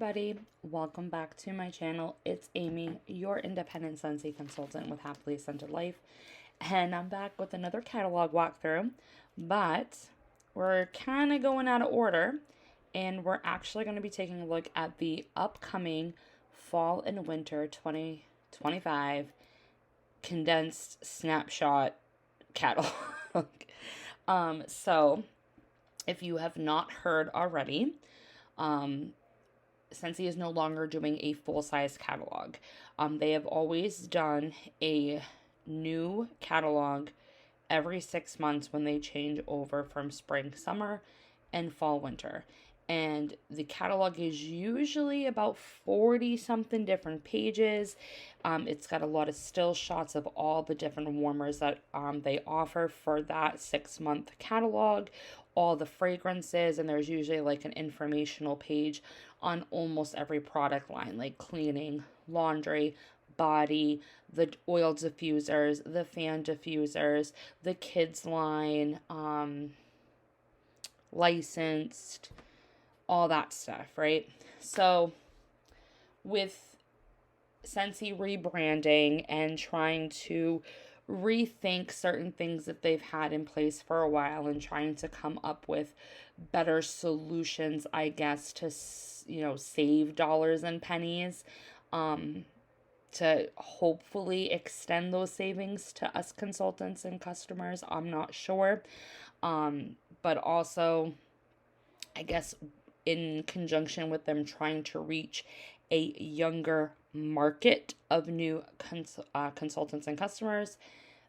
Buddy, welcome back to my channel. It's Amy, your independent Scentsy consultant with Happily Scented Life, and I'm back with another catalog walkthrough, but we're kind of going out of order, and we're actually going to be taking a look at the upcoming fall and winter 2025 condensed snapshot catalog. So if you have not heard already, Sensey is no longer doing a full-size catalog. They have always done a new catalog every 6 months when they change over from spring, summer, and fall, winter. And the catalog is usually about 40 something different pages. It's got a lot of still shots of all the different warmers that they offer for that 6-month catalog, all the fragrances, and there's usually like an informational page on almost every product line, like cleaning, laundry, body, the oil diffusers, the fan diffusers, the kids line, licensed, all that stuff, right? So with Scentsy rebranding and trying to rethink certain things that they've had in place for a while and trying to come up with better solutions, I guess, to, save dollars and pennies, to hopefully extend those savings to us consultants and customers. I'm not sure. But also, I guess, in conjunction with them trying to reach a younger market of new consultants and customers,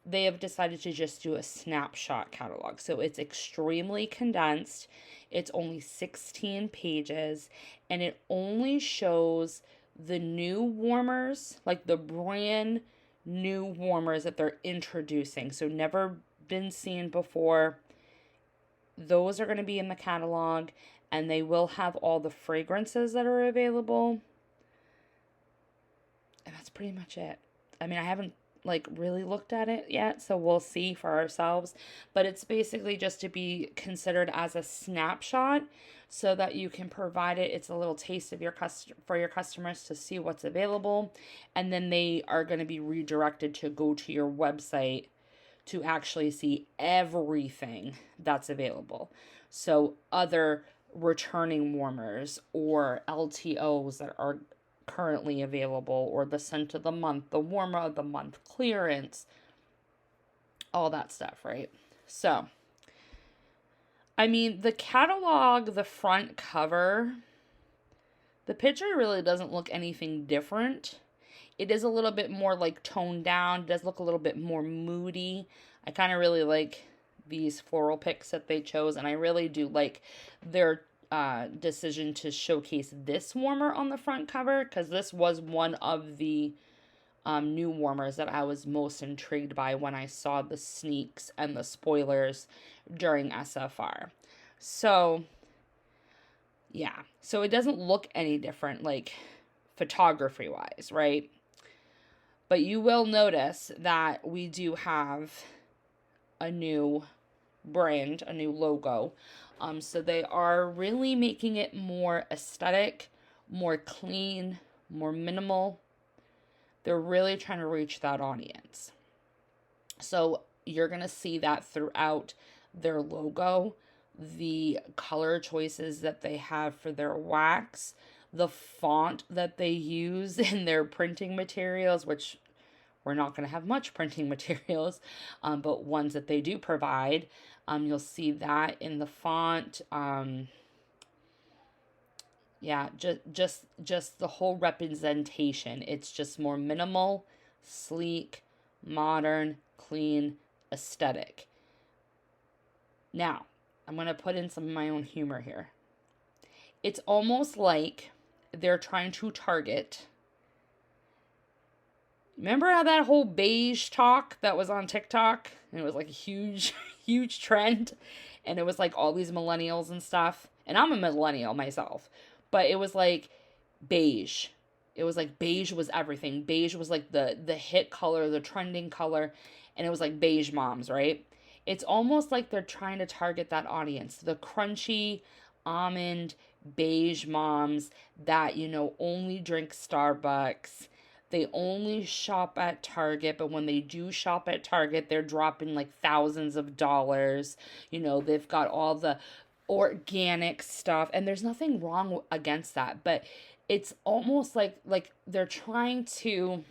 they have decided to just do a snapshot catalog. So it's extremely condensed. It's only 16 pages, and it only shows the new warmers, like the brand new warmers that they're introducing. So never been seen before. Those are going to be in the catalog, and they will have all the fragrances that are available. And that's pretty much it. I mean, I haven't really looked at it yet, so we'll see for ourselves. But it's basically just to be considered as a snapshot so that you can provide it. It's a little taste of for your customers to see what's available. And then they are going to be redirected to go to your website to actually see everything that's available. So other returning warmers or LTOs that are currently available, or the scent of the month, the warmer of the month, clearance, all that stuff, right? So, I mean, the catalog, the front cover, the picture really doesn't look anything different. It is a little bit more toned down. It does look a little bit more moody. I kind of really like these floral picks that they chose, and I really do like their decision to showcase this warmer on the front cover, because this was one of the new warmers that I was most intrigued by when I saw the sneaks and the spoilers during SFR. So, yeah. So it doesn't look any different, photography-wise, right? But you will notice that we do have a new brand, a new logo. So they are really making it more aesthetic, more clean, more minimal. They're really trying to reach that audience. So you're going to see that throughout their logo, the color choices that they have for their wax, the font that they use in their printing materials, which we're not going to have much printing materials, but ones that they do provide. You'll see that in the font. Yeah, just the whole representation. It's just more minimal, sleek, modern, clean, aesthetic. Now, I'm going to put in some of my own humor here. It's almost like they're trying to target. Remember how that whole beige talk that was on TikTok? And it was like a huge, huge trend. And it was like all these millennials and stuff. And I'm a millennial myself. But it was like beige. It was like beige was everything. Beige was like the hit color, the trending color. And it was like beige moms, right? It's almost like they're trying to target that audience. The crunchy, almond, beige moms that, only drink Starbucks. They only shop at Target, but when they do shop at Target, they're dropping like thousands of dollars. They've got all the organic stuff, and there's nothing wrong against that, but it's almost like they're trying to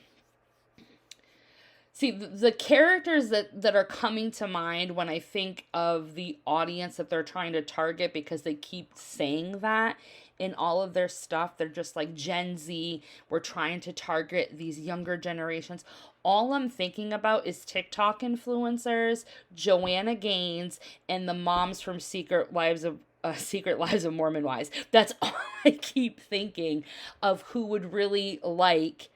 see the characters that are coming to mind when I think of the audience that they're trying to target, because they keep saying that in all of their stuff. They're just like, Gen Z, we're trying to target these younger generations. All I'm thinking about is TikTok influencers, Joanna Gaines, and the moms from Secret Lives of Mormon Wives. That's all I keep thinking of, who would really like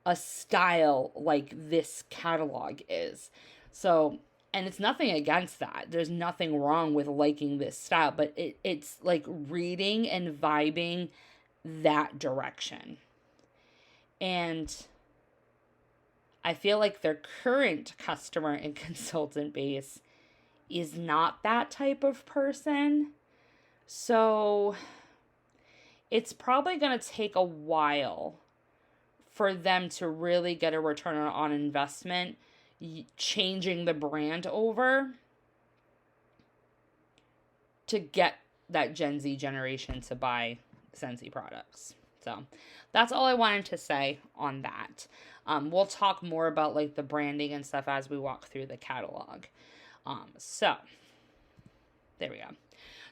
a style like this catalog is. So, and it's nothing against that. There's nothing wrong with liking this style, but it's like reading and vibing that direction. And I feel like their current customer and consultant base is not that type of person. So it's probably going to take a while for them to really get a return on investment, changing the brand over to get that Gen Z generation to buy Scentsy products. So that's all I wanted to say on that. We'll talk more about like the branding and stuff as we walk through the catalog. So there we go.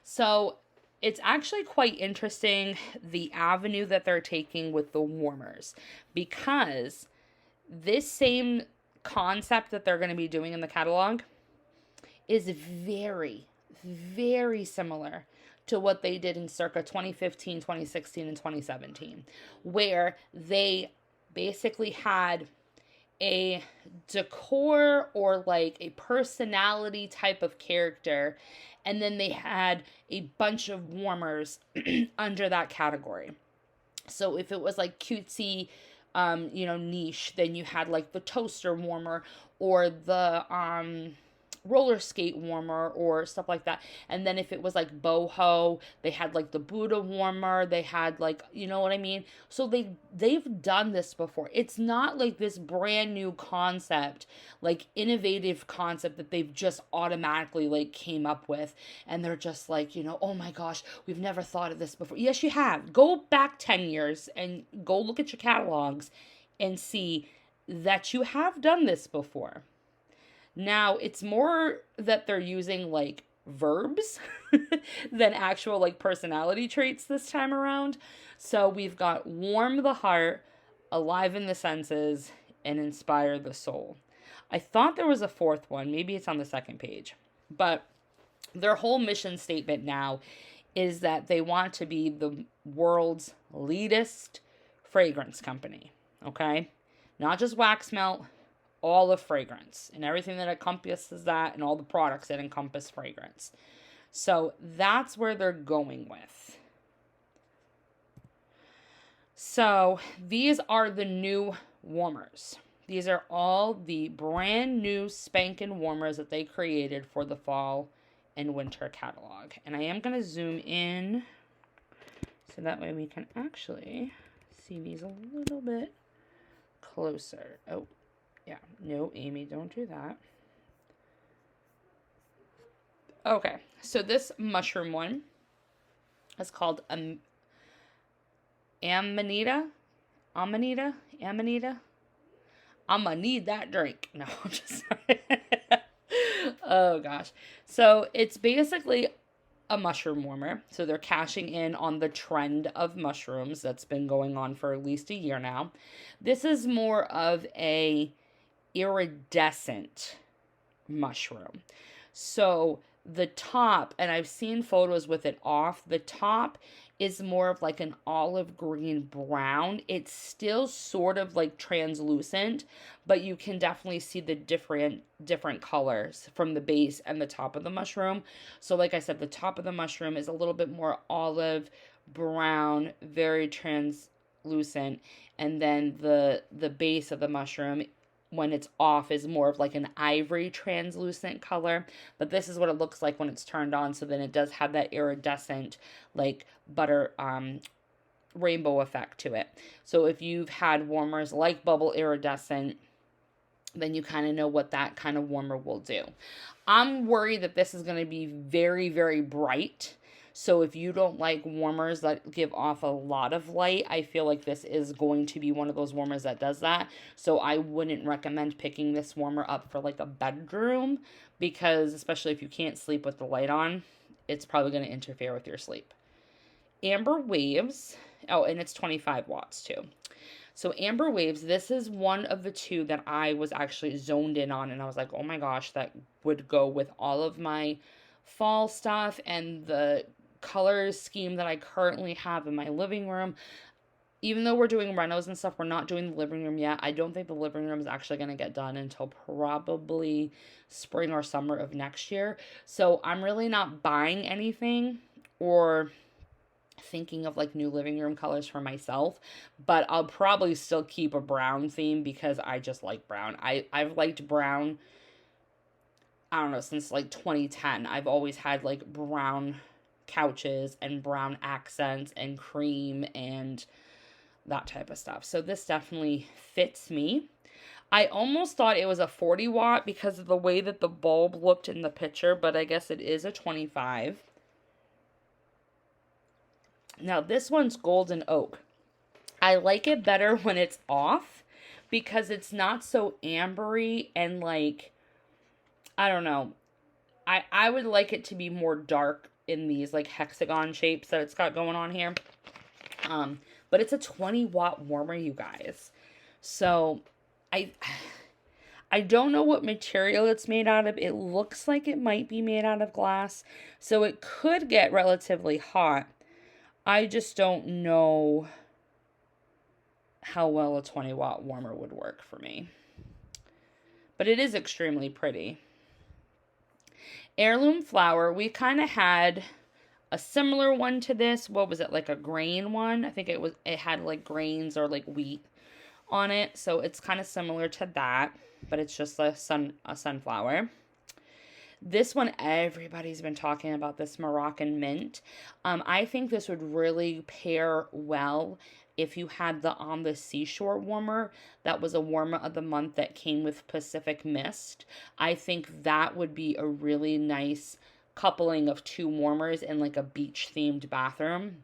So it's actually quite interesting, the avenue that they're taking with the warmers, because this same concept that they're going to be doing in the catalog is very, very similar to what they did in circa 2015, 2016, and 2017, where they basically had a decor or like a personality type of character, and then they had a bunch of warmers under that category. So if it was like cutesy, niche, then you had like the toaster warmer or the roller skate warmer or stuff like that. And then if it was like boho, they had like the Buddha warmer. They had like, you know what I mean? So they've done this before. It's not like this brand new concept, like innovative concept that they've just automatically like came up with. And they're just like, oh my gosh, we've never thought of this before. Yes, you have. Go back 10 years and go look at your catalogs and see that you have done this before. Now, it's more that they're using, like, verbs than actual, like, personality traits this time around. So we've got warm the heart, aliven the senses, and inspire the soul. I thought there was a fourth one. Maybe it's on the second page. But their whole mission statement now is that they want to be the world's leadest fragrance company, okay? Not just wax melt, all of fragrance and everything that encompasses that, and all the products that encompass fragrance. So that's where they're going with. So these are the new warmers. These are all the brand new spanking warmers that they created for the fall and winter catalog. And I am going to zoom in so that way we can actually see these a little bit closer. Oh, yeah. No, Amy, don't do that. Okay. So this mushroom one is called Ammonita. Ammonita? Ammonita? I'm gonna need that drink. No, I'm just sorry. Oh, gosh. So it's basically a mushroom warmer. So they're cashing in on the trend of mushrooms that's been going on for at least a year now. This is more of a iridescent mushroom. So the top, and I've seen photos with it off, the top is more of like an olive green brown. It's still sort of like translucent, but you can definitely see the different colors from the base and the top of the mushroom. So like I said, the top of the mushroom is a little bit more olive brown, very translucent, and then the base of the mushroom when it's off is more of like an ivory translucent color, but this is what it looks like when it's turned on. So then it does have that iridescent, like butter, rainbow effect to it. So if you've had warmers like bubble iridescent, then you kind of know what that kind of warmer will do. I'm worried that this is going to be very, very bright. So if you don't like warmers that give off a lot of light, I feel like this is going to be one of those warmers that does that. So I wouldn't recommend picking this warmer up for like a bedroom, because especially if you can't sleep with the light on, it's probably going to interfere with your sleep. Amber Waves. Oh, and it's 25 watts too. So Amber Waves, this is one of the two that I was actually zoned in on. And I was like, oh my gosh, that would go with all of my fall stuff and the color scheme that I currently have in my living room. Even though we're doing renos and stuff, we're not doing the living room yet. I don't think the living room is actually going to get done until probably spring or summer of next year. So I'm really not buying anything or thinking of like new living room colors for myself, but I'll probably still keep a brown theme because I just like brown. I've liked brown, I don't know, since like 2010. I've always had like brown couches and brown accents and cream and that type of stuff. So this definitely fits me. I almost thought it was a 40 watt because of the way that the bulb looked in the picture, but I guess it is a 25. Now this one's Golden Oak. I like it better when it's off because it's not so ambery and like, I don't know. I would like it to be more dark in these like hexagon shapes that it's got going on here. But it's a 20 watt warmer, you guys. So I don't know what material it's made out of. It looks like it might be made out of glass. So it could get relatively hot. I just don't know how well a 20 watt warmer would work for me. But it is extremely pretty. Heirloom Flower, we kind of had a similar one to this. What was it, like a grain one? I think it had like grains or like wheat on it. So it's kind of similar to that, but it's just a sunflower. This one, everybody's been talking about this Moroccan mint. I think this would really pair well if you had the On the Seashore warmer. That was a warmer of the month that came with Pacific Mist. I think that would be a really nice coupling of two warmers in like a beach themed bathroom.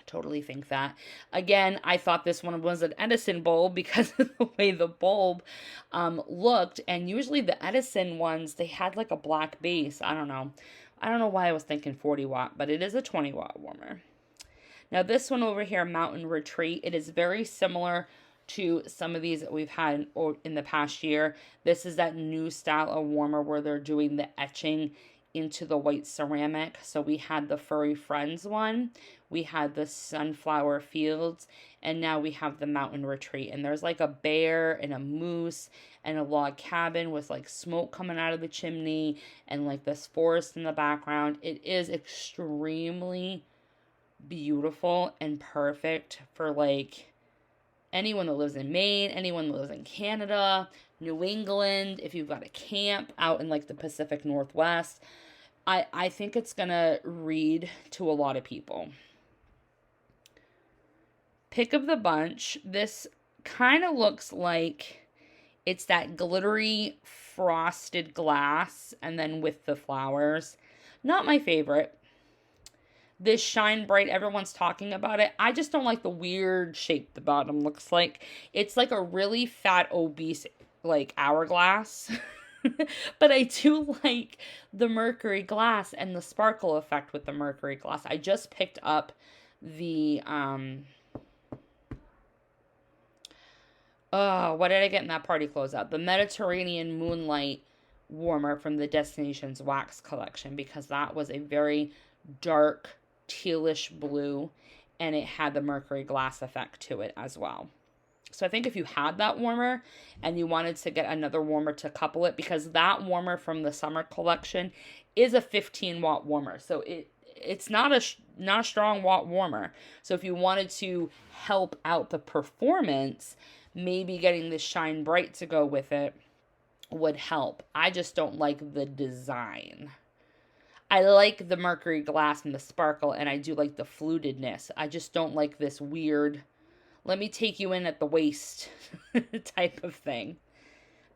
Totally think that. Again, I thought this one was an Edison bulb because of the way the bulb looked. And usually the Edison ones, they had like a black base. I don't know. I don't know why I was thinking 40 watt, but it is a 20 watt warmer. Now this one over here, Mountain Retreat, it is very similar to some of these that we've had in the past year. This is that new style of warmer where they're doing the etching into the white ceramic. So we had the Furry Friends one, we had the Sunflower Fields, and now we have the Mountain Retreat. And there's like a bear and a moose and a log cabin with like smoke coming out of the chimney and like this forest in the background. It is extremely beautiful and perfect for like anyone that lives in Maine, anyone that lives in Canada, New England, if you've got a camp out in like the Pacific Northwest. I think it's going to read to a lot of people. Pick of the bunch. This kind of looks like it's that glittery frosted glass and then with the flowers. Not my favorite. This Shine Bright, everyone's talking about it. I just don't like the weird shape the bottom looks like. It's like a really fat, obese, like hourglass. But I do like the mercury glass and the sparkle effect with the mercury glass. I just picked up the, what did I get in that party closeout? The Mediterranean Moonlight warmer from the Destinations Wax collection, because that was a very dark tealish blue and it had the mercury glass effect to it as well. So I think if you had that warmer and you wanted to get another warmer to couple it, because that warmer from the summer collection is a 15 watt warmer. So it's not not a strong watt warmer. So if you wanted to help out the performance, maybe getting the Shine Bright to go with it would help. I just don't like the design. I like the mercury glass and the sparkle, and I do like the flutedness. I just don't like this weird, let me take you in at the waist type of thing.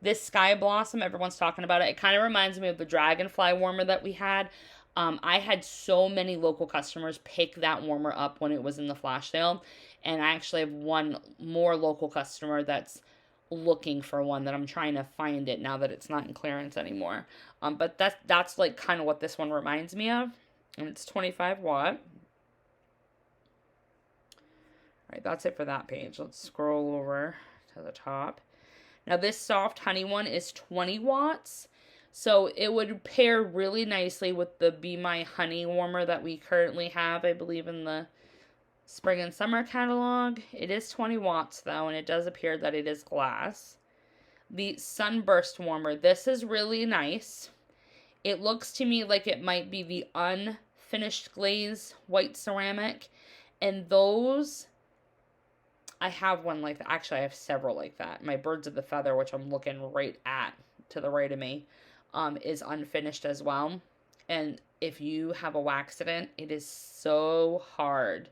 This Sky Blossom, everyone's talking about it. It kind of reminds me of the Dragonfly warmer that we had. I had so many local customers pick that warmer up when it was in the flash sale. And I actually have one more local customer that's looking for one that I'm trying to find it now that it's not in clearance anymore. But that's like kind of what this one reminds me of. And it's 25 watt. All right, that's it for that page. Let's scroll over to the top. Now this soft honey one is 20 watts. So it would pair really nicely with the Be My Honey warmer that we currently have, I believe, in the spring and summer catalog. It is 20 watts though, and it does appear that it is glass. The Sunburst warmer, this is really nice. It looks to me like it might be the unfinished glaze white ceramic, and those, I have one like that. Actually, I have several like that. My Birds of the Feather, which I'm looking right at to the right of me, is unfinished as well. And if you have a waxident, it is so hard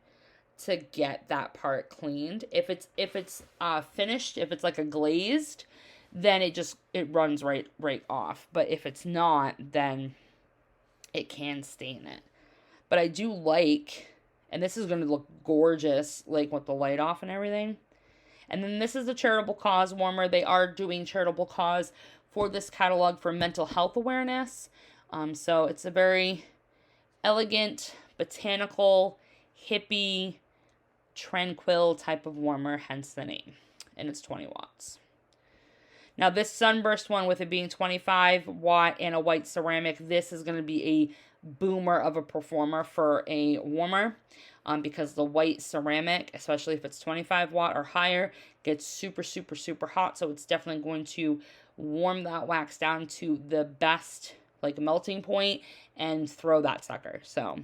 to get that part cleaned. If it's finished, if it's like a glazed, then it runs right off. But if it's not, then it can stain it. But I do like, and this is going to look gorgeous, like with the light off and everything. And then this is the Charitable Cause warmer. They are doing Charitable Cause for this catalog for mental health awareness. So it's a very elegant, botanical, hippie, tranquil type of warmer, hence the name. And it's 20 watts. Now this Sunburst one, with it being 25 watt and a white ceramic, this is going to be a boomer of a performer for a warmer. Because the white ceramic, especially if it's 25 watt or higher, gets super, super, super hot. So it's definitely going to warm that wax down to the best, like, melting point and throw that sucker. So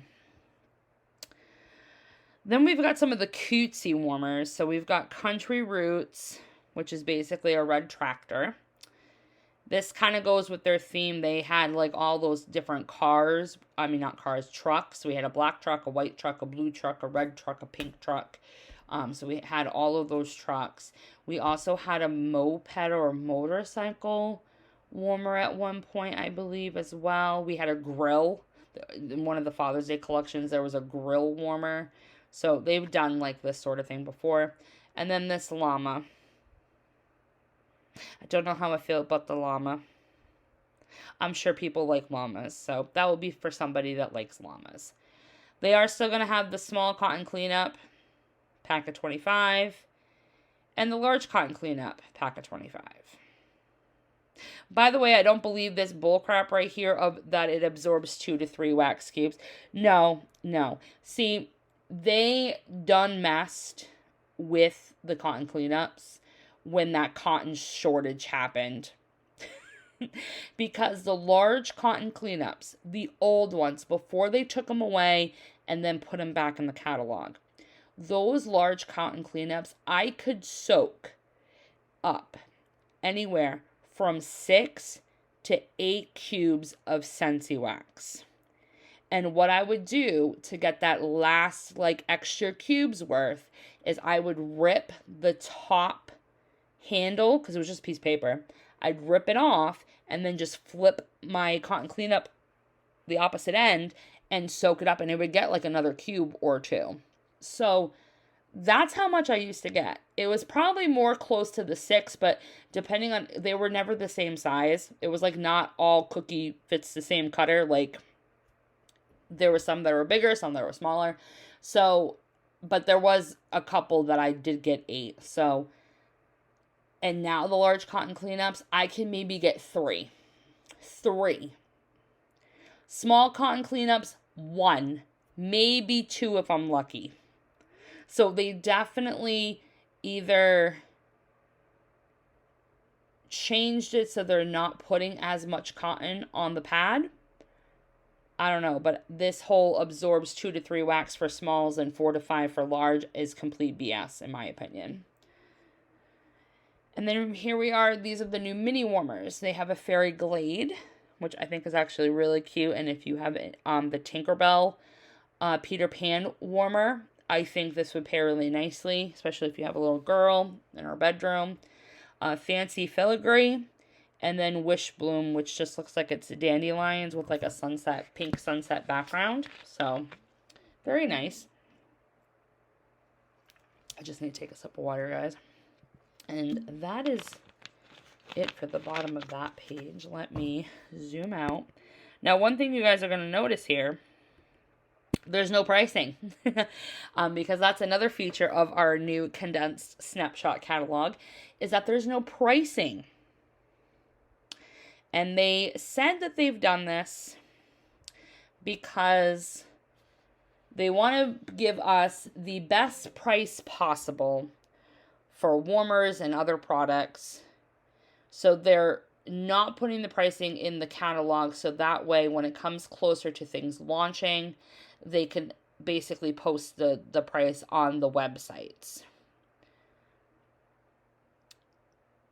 then we've got some of the cutesy warmers. So we've got Country Roots, which is basically a red tractor. This kind of goes with their theme. They had like all those different cars. I mean, not cars, trucks. We had a black truck, a white truck, a blue truck, a red truck, a pink truck. So we had all of those trucks. We also had a moped or a motorcycle warmer at one point, I believe, as well. We had a grill. In one of the Father's Day collections, there was a grill warmer. So they've done like this sort of thing before. And then this llama. I don't know how I feel about the llama. I'm sure people like llamas, so that will be for somebody that likes llamas. They are still going to have the small cotton cleanup, pack of 25, and the large cotton cleanup, pack of 25. By the way, I don't believe this bullcrap right here of that it absorbs 2 to 3 wax cubes. No. See, they done messed with the cotton cleanups when that cotton shortage happened. Because the large cotton cleanups, the old ones, before they took them away and then put them back in the catalog, those large cotton cleanups, I could soak up anywhere from 6 to 8 cubes of Scentsy wax. And what I would do to get that last like extra cubes worth is I would rip the top handle, because it was just a piece of paper. I'd rip it off and then just flip my cotton cleanup the opposite end and soak it up, and it would get like another cube or two. So that's how much I used to get. It was probably more close to the 6, but depending on, they were never the same size. It was like not all cookie fits the same cutter. Like there were some that were bigger, some that were smaller. So, but there was a couple that I did get 8. So, and now the large cotton cleanups, I can maybe get 3. 3. Small cotton cleanups, 1. Maybe 2 if I'm lucky. So they definitely either changed it so they're not putting as much cotton on the pad, I don't know, but this whole absorbs 2 to 3 wax for smalls and 4 to 5 for large is complete BS, in my opinion. And then here we are. These are the new mini warmers. They have a fairy glade, which I think is actually really cute. And if you have the Tinkerbell Peter Pan warmer, I think this would pair really nicely, especially if you have a little girl in her bedroom. Fancy Filigree, and then Wish Bloom, which just looks like it's dandelions with like a sunset, pink sunset background. So, very nice. I just need to take a sip of water, guys. And that is it for the bottom of that page. Let me zoom out. Now, one thing you guys are going to notice here, there's no pricing. Because that's another feature of our new condensed snapshot catalog, is that there's no pricing. And they said that they've done this because they want to give us the best price possible for warmers and other products. So they're not putting the pricing in the catalog, so that way when it comes closer to things launching, they can basically post the price on the websites.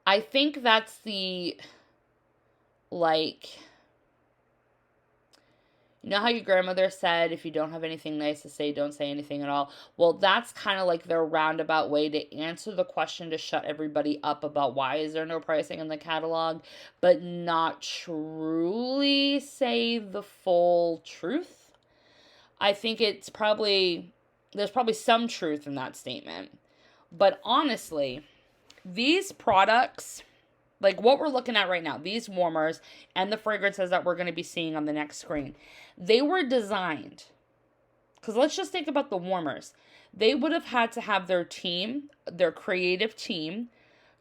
I think that's the, like, you know how your grandmother said, if you don't have anything nice to say, don't say anything at all? Well, that's kind of like their roundabout way to answer the question to shut everybody up about why is there no pricing in the catalog, but not truly say the full truth. I think there's probably some truth in that statement. But honestly, these products, like what we're looking at right now, these warmers and the fragrances that we're going to be seeing on the next screen, they were designed, because let's just think about the warmers. They would have had to have their team, their creative team,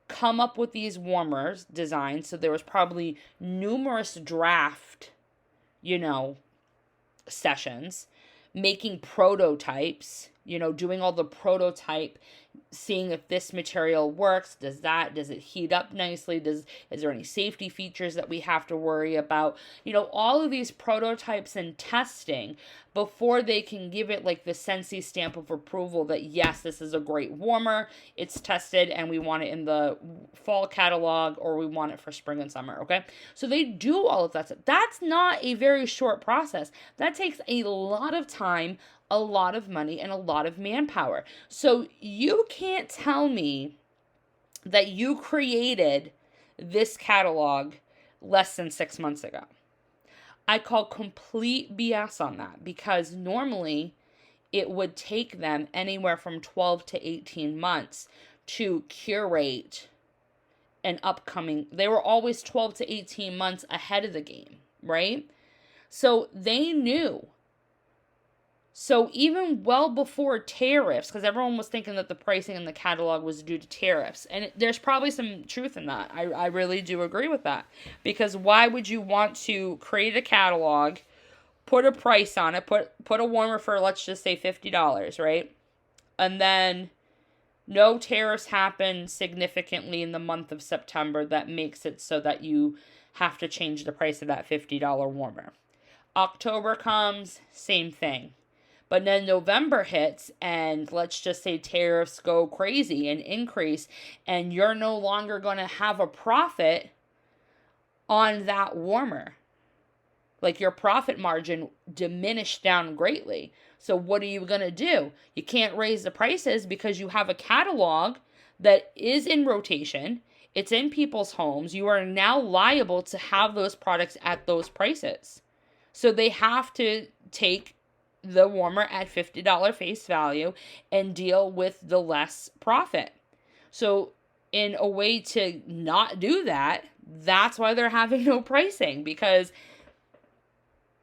come up with these warmers designs. So there was probably numerous draft, sessions, making prototypes, doing all the prototype, seeing if this material works. Does it heat up nicely? Is there any safety features that we have to worry about? All of these prototypes and testing before they can give it like the Scentsy stamp of approval that yes, this is a great warmer, it's tested, and we want it in the fall catalog or we want it for spring and summer, okay? So they do all of that stuff. That's not a very short process. That takes a lot of time, a lot of money, and a lot of manpower. So you can't tell me that you created this catalog less than 6 months ago. I call complete BS on that, because normally it would take them anywhere from 12 to 18 months to curate an upcoming. They were always 12 to 18 months ahead of the game, right? So they knew. So even well before tariffs, because everyone was thinking that the pricing in the catalog was due to tariffs. And there's probably some truth in that. I really do agree with that. Because why would you want to create a catalog, put a price on it, put a warmer for, let's just say, $50, right? And then no tariffs happen significantly in the month of September that makes it so that you have to change the price of that $50 warmer. October comes, same thing. But then November hits, and let's just say tariffs go crazy and increase, and you're no longer going to have a profit on that warmer. Like, your profit margin diminished down greatly. So what are you going to do? You can't raise the prices because you have a catalog that is in rotation. It's in people's homes. You are now liable to have those products at those prices. So they have to take the warmer at $50 face value and deal with the less profit. So in a way to not do that, that's why they're having no pricing, because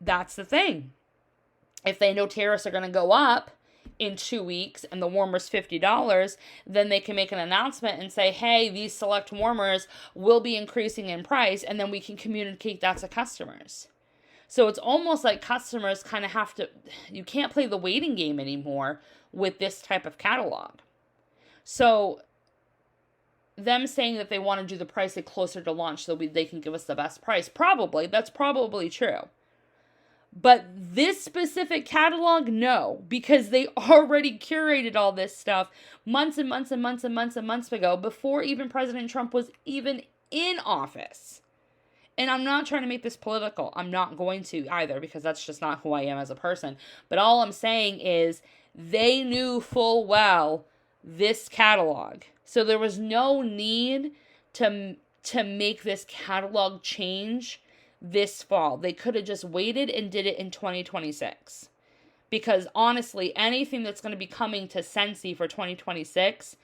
that's the thing. If they know tariffs are going to go up in 2 weeks and the warmer's $50, then they can make an announcement and say, hey, these select warmers will be increasing in price, and then we can communicate that to customers. So it's almost like customers kind of have to, you can't play the waiting game anymore with this type of catalog. So them saying that they want to do the pricing closer to launch so they can give us the best price, that's probably true. But this specific catalog, no, because they already curated all this stuff months and months and months and months and months ago, before even President Trump was even in office. And I'm not trying to make this political. I'm not going to either, because that's just not who I am as a person. But all I'm saying is they knew full well this catalog. So there was no need to make this catalog change this fall. They could have just waited and did it in 2026. Because honestly, anything that's going to be coming to Scentsy for 2026,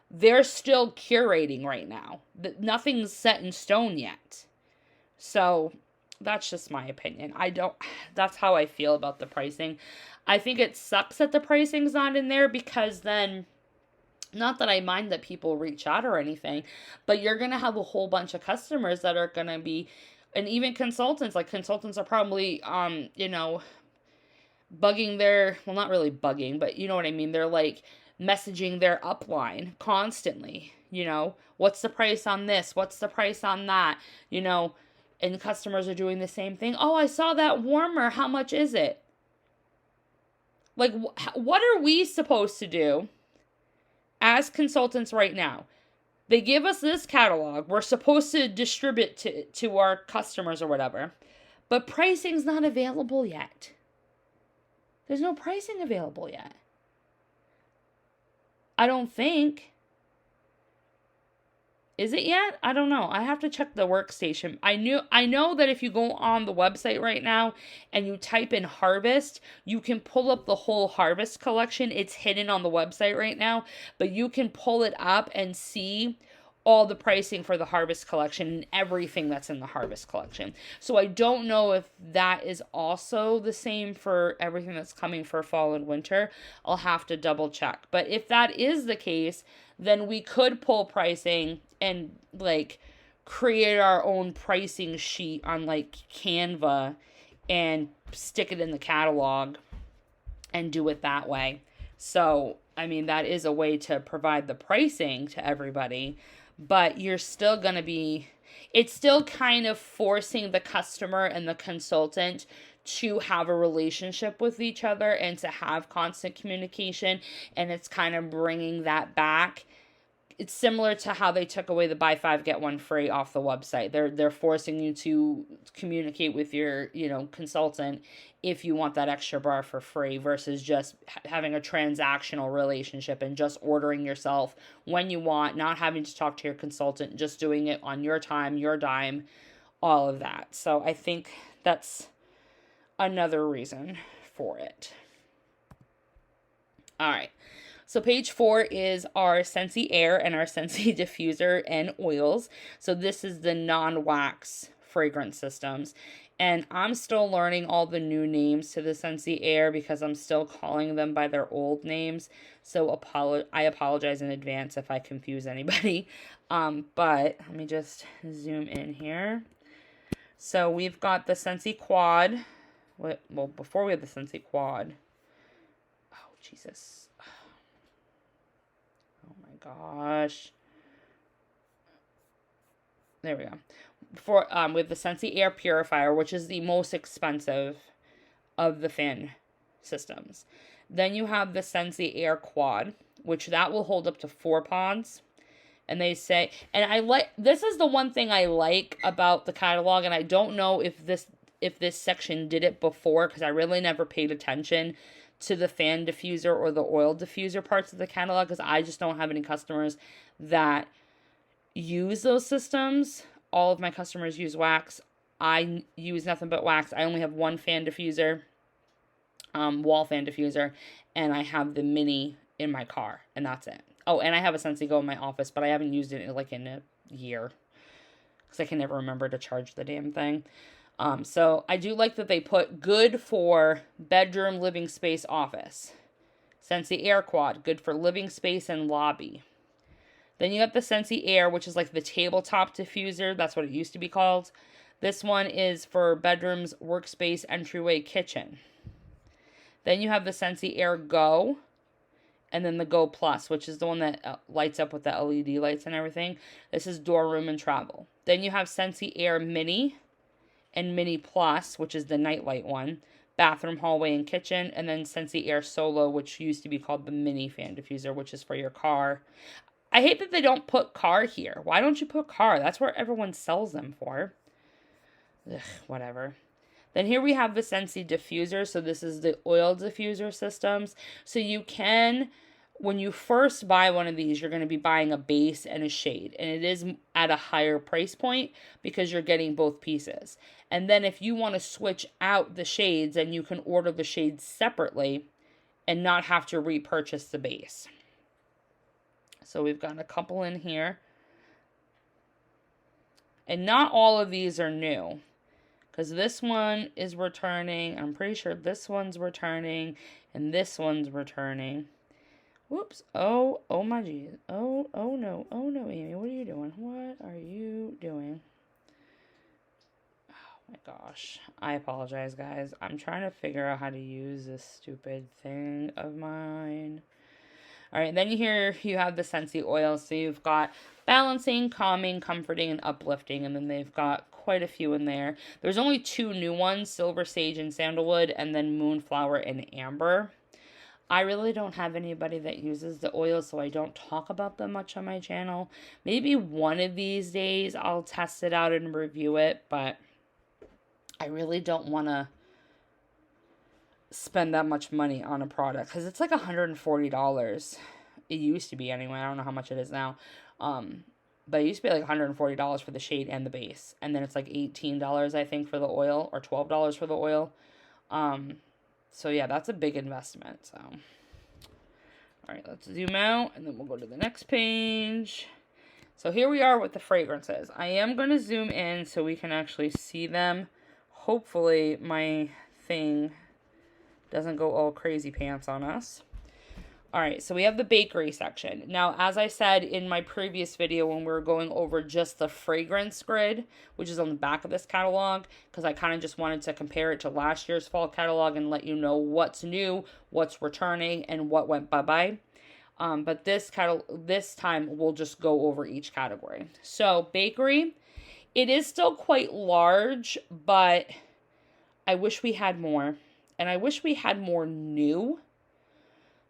they're still curating right now. Nothing's set in stone yet. So that's just my opinion. That's how I feel about the pricing. I think it sucks that the pricing's not in there, because then, not that I mind that people reach out or anything, but you're going to have a whole bunch of customers that are going to be, and even consultants, like consultants are probably, bugging their, well, not really bugging, but you know what I mean? They're like messaging their upline constantly, what's the price on this? What's the price on that? And customers are doing the same thing. Oh, I saw that warmer. How much is it? Like, what are we supposed to do as consultants right now? They give us this catalog. We're supposed to distribute to our customers or whatever. But pricing's not available yet. There's no pricing available yet. I don't think. Is it yet? I don't know. I have to check the workstation. I know that if you go on the website right now and you type in Harvest, you can pull up the whole Harvest collection. It's hidden on the website right now, but you can pull it up and see all the pricing for the Harvest collection and everything that's in the Harvest collection. So I don't know if that is also the same for everything that's coming for fall and winter. I'll have to double check. But if that is the case, then we could pull pricing and like create our own pricing sheet on like Canva and stick it in the catalog and do it that way. So, I mean, that is a way to provide the pricing to everybody, but you're still going to be, it's still kind of forcing the customer and the consultant to have a relationship with each other and to have constant communication. And it's kind of bringing that back. It's similar to how they took away the buy 5 get 1 free off the website. They're forcing you to communicate with your, consultant if you want that extra bar for free, versus just having a transactional relationship and just ordering yourself when you want, not having to talk to your consultant, just doing it on your time, your dime, all of that. So I think that's another reason for it. All right. So page 4 is our Sensey Air and our Sensey Diffuser and oils. So this is the non-wax fragrance systems. And I'm still learning all the new names to the Sensey Air because I'm still calling them by their old names. So I apologize in advance if I confuse anybody. But let me just zoom in here. So we've got the Sensey Quad. Well, before we had the Sensey Quad. Oh, Jesus. Gosh. There we go. With the Sensey Air Purifier, which is the most expensive of the fan systems. Then you have the Sensey Air Quad, which that will hold up to 4 pods. And they say, and this is the one thing I like about the catalog, and I don't know if this section did it before, because I really never paid attention to the fan diffuser or the oil diffuser parts of the catalog, because I just don't have any customers that use those systems. All of my customers use wax. I use nothing but wax. I only have one fan diffuser, wall fan diffuser, and I have the mini in my car, and that's it. Oh, and I have a Scentsy Go in my office, but I haven't used it in a year, because I can never remember to charge the damn thing. So I do like that they put good for bedroom, living space, office. Sensey Air Quad, good for living space and lobby. Then you got the Sensey Air, which is like the tabletop diffuser. That's what it used to be called. This one is for bedrooms, workspace, entryway, kitchen. Then you have the Sensey Air Go, and then the Go Plus, which is the one that lights up with the LED lights and everything. This is door, room, and travel. Then you have Sensey Air Mini and Mini Plus, which is the nightlight one. bathroom, hallway, and kitchen. And then Scentsy Air Solo, which used to be called the mini fan diffuser, which is for your car. I hate that they don't put car here. Why don't you put car? That's where everyone sells them for. Ugh, whatever. Then here we have the Scentsy diffuser. So this is the oil diffuser systems. So you can, when you first buy one of these, you're going to be buying a base and a shade. And it is at a higher price point because you're getting both pieces. And then if you want to switch out the shades, then you can order the shades separately and not have to repurchase the base. So we've got a couple in here. And not all of these are new, because this one is returning. I'm pretty sure this one's returning, and this one's returning. Whoops. Oh my geez. Oh no, Amy, what are you doing? What are you doing? Oh my gosh. I apologize, guys. I'm trying to figure out how to use this stupid thing of mine. All right, then here you have the Sensey Oil. So you've got balancing, calming, comforting, and uplifting. And then they've got quite a few in there. There's only 2 new ones, Silver Sage and Sandalwood, and then Moonflower and Amber. I really don't have anybody that uses the oil, so I don't talk about them much on my channel. Maybe one of these days I'll test it out and review it, but I really don't want to spend that much money on a product because it's like $140. It used to be anyway. I don't know how much it is now. But it used to be like $140 for the shade and the base. And then it's like $18, I think, for the oil, or $12 for the oil. So yeah, that's a big investment. So, all right, let's zoom out and then we'll go to the next page. So here we are with the fragrances. I am going to zoom in so we can actually see them. Hopefully my thing doesn't go all crazy pants on us. All right, so we have the bakery section. Now, as I said in my previous video when we were going over just the fragrance grid, which is on the back of this catalog, because I kind of just wanted to compare it to last year's fall catalog and let you know what's new, what's returning, and what went bye-bye. But this time, we'll just go over each category. So, bakery, it is still quite large, but I wish we had more. And I wish we had more new.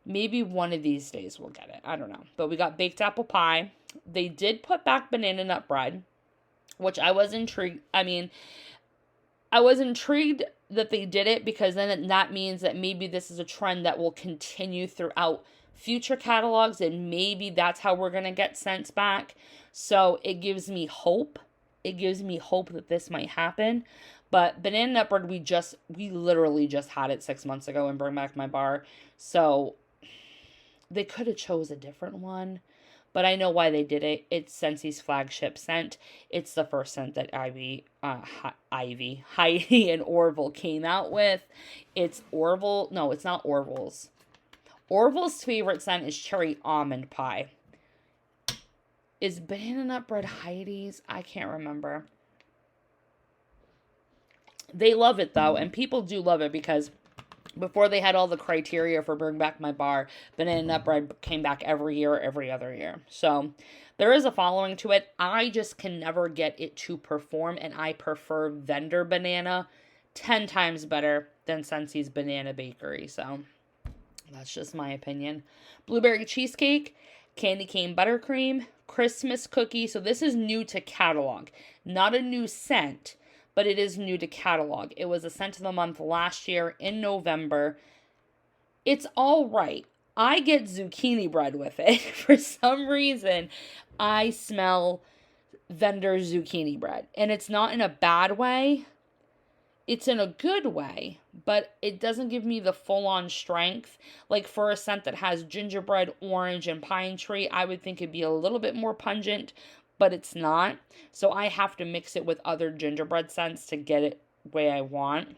Maybe one of these days we'll get it. I don't know. But we got baked apple pie. They did put back banana nut bread, which I was intrigued. I mean, I was intrigued that they did it because then that means that maybe this is a trend that will continue throughout future catalogs, and maybe that's how we're going to get scents back. So it gives me hope. It gives me hope that this might happen. But banana nut bread, we literally just had it 6 months ago and Bring Back My Bar. So they could have chose a different one, but I know why they did it. It's Scentsey's flagship scent. It's the first scent that Heidi and Orville came out with. It's Orville. No, it's not Orville's. Orville's favorite scent is cherry almond pie. Is banana nut bread Heidi's? I can't remember. They love it though, and people do love it because before they had all the criteria for Bring Back My Bar, banana nut bread came back every year, every other year. So there is a following to it. I just can never get it to perform, and I prefer vendor banana 10 times better than Sensey's Banana Bakery. So that's just my opinion. Blueberry cheesecake, candy cane buttercream, Christmas cookie. So this is new to catalog, not a new scent, but it is new to catalog. It was a scent of the month last year in November. It's all right. I get zucchini bread with it. For some reason, I smell vendor zucchini bread. And it's not in a bad way. It's in a good way, but it doesn't give me the full-on strength. Like for a scent that has gingerbread, orange, and pine tree, I would think it'd be a little bit more pungent, but it's not. So I have to mix it with other gingerbread scents to get it the way I want.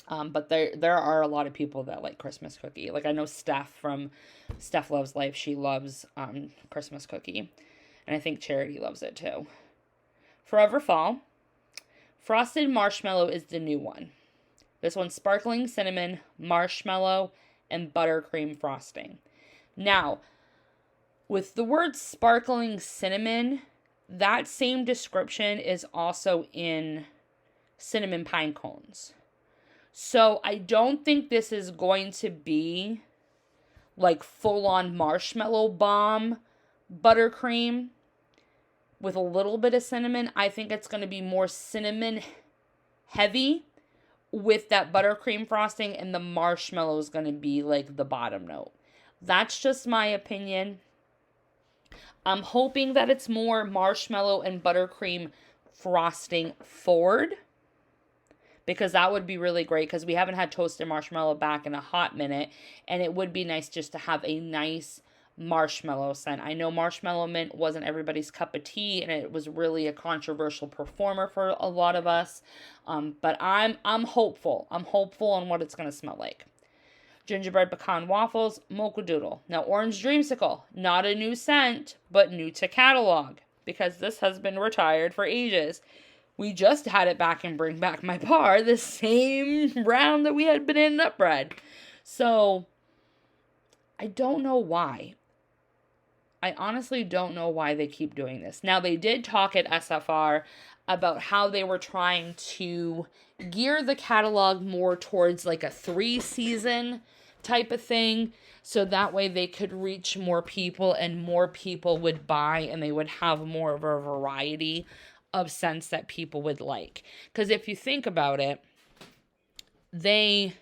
But there are a lot of people that like Christmas cookie. Like I know Steph from Steph Loves Life. She loves Christmas cookie. And I think Charity loves it too. Forever Fall. Frosted Marshmallow is the new one. This one's sparkling cinnamon, marshmallow, and buttercream frosting. Now, with the word sparkling cinnamon, that same description is also in cinnamon pine cones. So I don't think this is going to be like full-on marshmallow bomb buttercream with a little bit of cinnamon. I think it's going to be more cinnamon heavy with that buttercream frosting, and the marshmallow is going to be like the bottom note. That's just my opinion. I'm hoping that it's more marshmallow and buttercream frosting forward, because that would be really great, because we haven't had toasted marshmallow back in a hot minute, and it would be nice just to have a nice marshmallow scent. I know marshmallow mint wasn't everybody's cup of tea, and it was really a controversial performer for a lot of us, but I'm hopeful. I'm hopeful on what it's going to smell like. Gingerbread pecan waffles, mocha doodle. Now, orange dreamsicle, not a new scent, but new to catalog, because this has been retired for ages. We just had it back in Bring Back My Par, the same round that we had been in Nutbread. So, I don't know why. I honestly don't know why they keep doing this. Now, they did talk at SFR about how they were trying to gear the catalog more towards like a 3-season type of thing, so that way they could reach more people and more people would buy, and they would have more of a variety of scents that people would like. Because if you think about it, they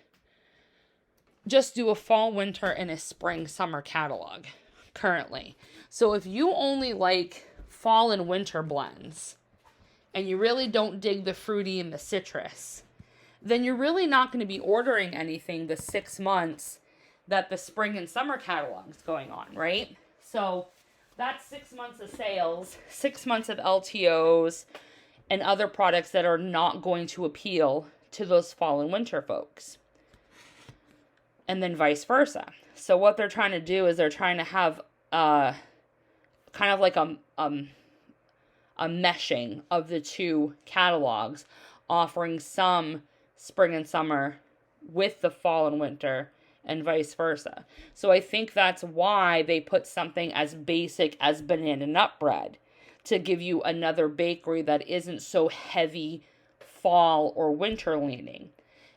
just do a fall, winter, and a spring, summer catalog currently. So if you only like fall and winter blends, and you really don't dig the fruity and the citrus, then you're really not going to be ordering anything the 6 months that the spring and summer catalog is going on, right? So that's 6 months of sales, 6 months of LTOs, and other products that are not going to appeal to those fall and winter folks. And then vice versa. So what they're trying to do is they're trying to have kind of like a meshing of the two catalogs, offering some spring and summer with the fall and winter, and vice versa. So I think that's why they put something as basic as banana nut bread, to give you another bakery that isn't so heavy fall or winter leaning.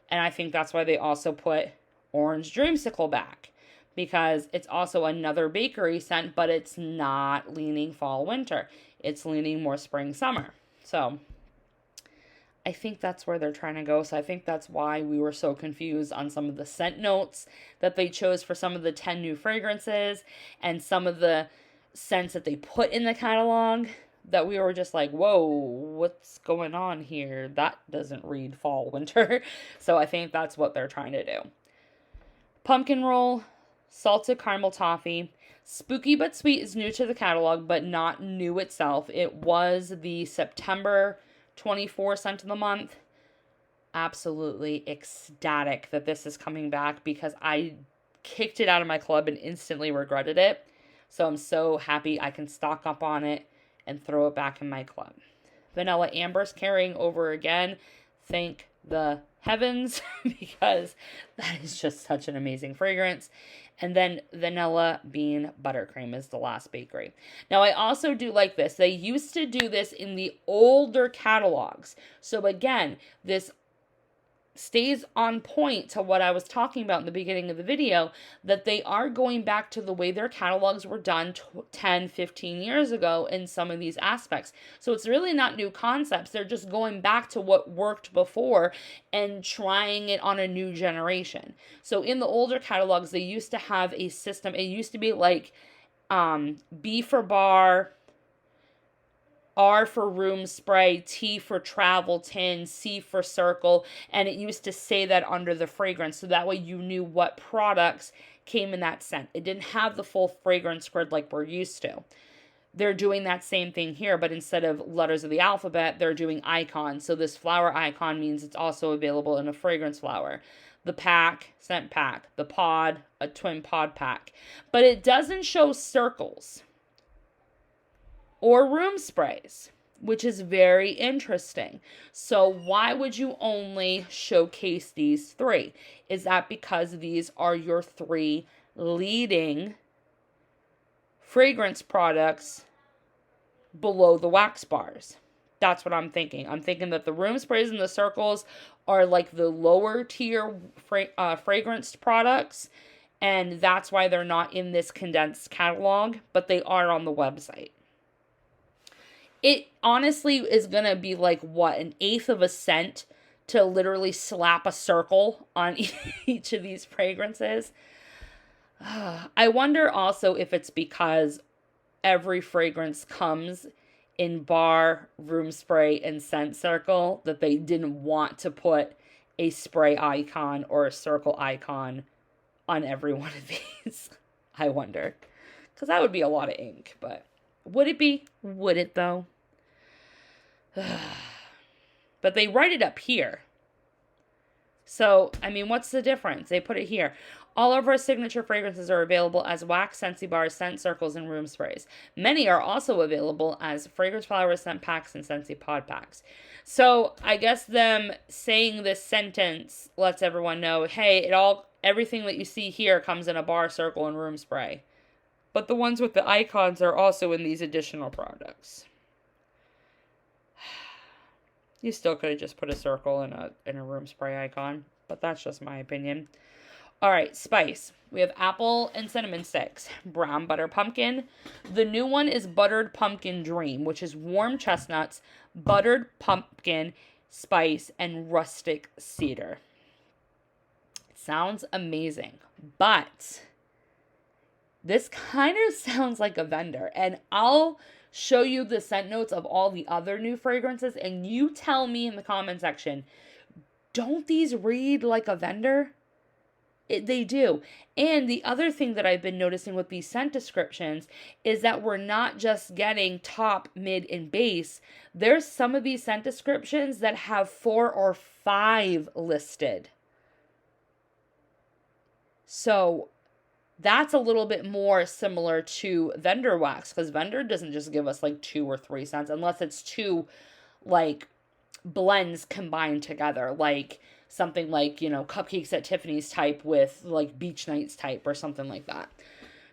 And I think that's why they also put orange dreamsicle back, because it's also another bakery scent, but it's not leaning fall winter. It's leaning more spring summer. So I think that's where they're trying to go. So I think that's why we were so confused on some of the scent notes that they chose for some of the 10 new fragrances, and some of the scents that they put in the catalog that we were just like, whoa, what's going on here? That doesn't read fall winter. So I think that's what they're trying to do. Pumpkin roll, salted caramel toffee. Spooky But Sweet is new to the catalog, but not new itself. It was the September 24 scent of the month. Absolutely ecstatic that this is coming back, because I kicked it out of my club and instantly regretted it. So I'm so happy I can stock up on it and throw it back in my club. Vanilla Amber's carrying over again. Thank the heavens, because that is just such an amazing fragrance. And then Vanilla Bean Buttercream is the last bakery. Now, I also do like this. They used to do this in the older catalogs. So again, this stays on point to what I was talking about in the beginning of the video, that they are going back to the way their catalogs were done 10, 15 years ago in some of these aspects. So it's really not new concepts. They're just going back to what worked before and trying it on a new generation. So in the older catalogs, they used to have a system. It used to be like B for bar, R for room spray, T for travel tin, C for circle, and it used to say that under the fragrance, so that way you knew what products came in that scent. It didn't have the full fragrance grid like we're used to. They're doing that same thing here, but instead of letters of the alphabet, they're doing icons. So this flower icon means it's also available in a fragrance flower. The pack, scent pack. The pod, a twin pod pack. But it doesn't show circles or room sprays, which is very interesting. So why would you only showcase these three? Is that because these are your three leading fragrance products below the wax bars? That's what I'm thinking. I'm thinking that the room sprays and the circles are like the lower tier fragranced products, and that's why they're not in this condensed catalog, but they are on the website. It honestly is going to be like, what, an eighth of a cent to literally slap a circle on each of these fragrances. I wonder also if it's because every fragrance comes in bar, room spray, and scent circle, that they didn't want to put a spray icon or a circle icon on every one of these. I wonder. Because that would be a lot of ink. But would it be? Would it though? But they write it up here. So, I mean, what's the difference? They put it here. All of our signature fragrances are available as wax, Scentsy bars, scent circles, and room sprays. Many are also available as fragrance flowers, scent packs, and Scentsy pod packs. So, I guess them saying this sentence lets everyone know, hey, everything that you see here comes in a bar, circle, and room spray. But the ones with the icons are also in these additional products. You still could have just put a circle and a room spray icon, but that's just my opinion. All right, spice. We have apple and cinnamon sticks, brown butter pumpkin. The new one is buttered pumpkin dream, which is warm chestnuts, buttered pumpkin, spice, and rustic cedar. It sounds amazing, but this kind of sounds like a vendor, and I'll show you the scent notes of all the other new fragrances, and you tell me in the comment section, don't these read like a vendor? They do. And the other thing that I've been noticing with these scent descriptions is that we're not just getting top, mid, and base. There's some of these scent descriptions that have 4 or 5 listed. So that's a little bit more similar to vendor wax, because vendor doesn't just give us like 2 or 3 scents unless it's 2 like blends combined together, like something like, Cupcakes at Tiffany's type with like Beach Nights type or something like that.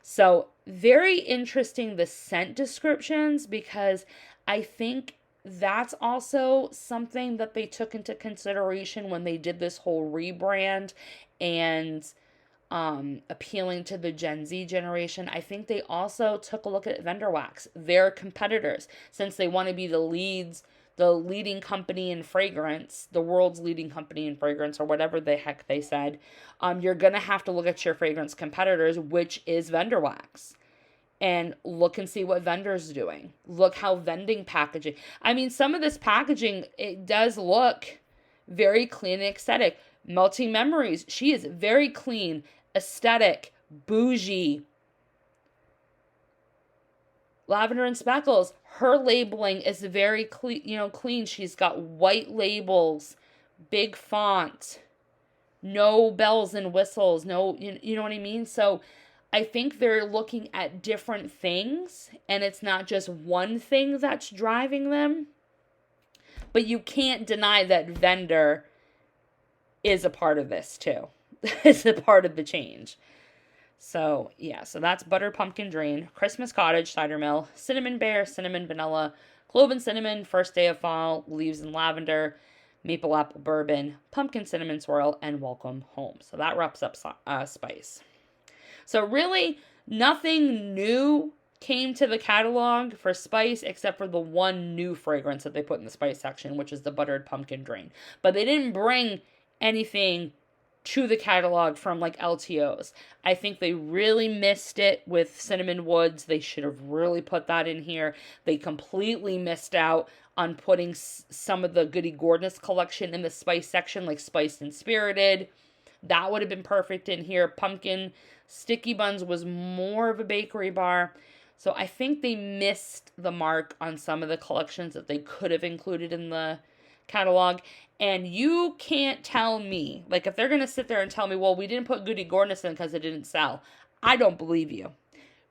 So very interesting, the scent descriptions, because I think that's also something that they took into consideration when they did this whole rebrand and appealing to the Gen Z generation. I think they also took a look at vendor wax, their competitors, since they want to be the leading company in fragrance, the world's leading company in fragrance, or whatever the heck they said. You're going to have to look at your fragrance competitors, which is vendor wax, and look and see what vendors doing. Look how vending packaging. I mean, some of this packaging, it does look very clean and aesthetic. Melting Memories, she is very clean, aesthetic, bougie. Lavender and Speckles, her labeling is very clean. She's got white labels, big font, no bells and whistles, no, you know what I mean? So I think they're looking at different things, and it's not just one thing that's driving them. But you can't deny that vendor is a part of this too. Is a part of the change. So, yeah, so that's Butter Pumpkin Drain, Christmas Cottage, Cider Mill, Cinnamon Bear, Cinnamon Vanilla, Clove and Cinnamon, First Day of Fall, Leaves and Lavender, Maple Apple Bourbon, Pumpkin Cinnamon Swirl, and Welcome Home. So that wraps up spice. So really, nothing new came to the catalog for spice except for the one new fragrance that they put in the spice section, which is the Buttered Pumpkin Drain. But they didn't bring anything to the catalog from like LTOs. I think they really missed it with Cinnamon Woods. They should have really put that in here. They completely missed out on putting some of the Goody Gordon's collection in the spice section, like Spiced and Spirited. That would have been perfect in here. Pumpkin Sticky Buns was more of a bakery bar. So I think they missed the mark on some of the collections that they could have included in the catalog. And you can't tell me, like, if they're going to sit there and tell me, well, we didn't put Goody Gordon's in because it didn't sell. I don't believe you.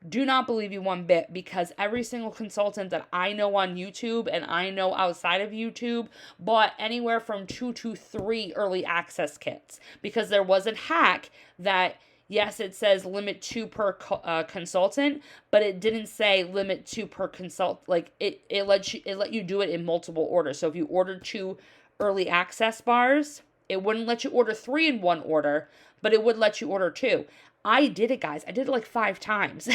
Do not believe you one bit, because every single consultant that I know on YouTube and I know outside of YouTube bought anywhere from 2 to 3 early access kits, because there was a hack that, yes, it says limit 2 per consultant, but it didn't say limit 2 per consult. Like it let you do it in multiple orders. So if you ordered 2 early access bars, It wouldn't let you order 3 in one order, but it would let you order 2. I did it, guys. I did it like 5 times.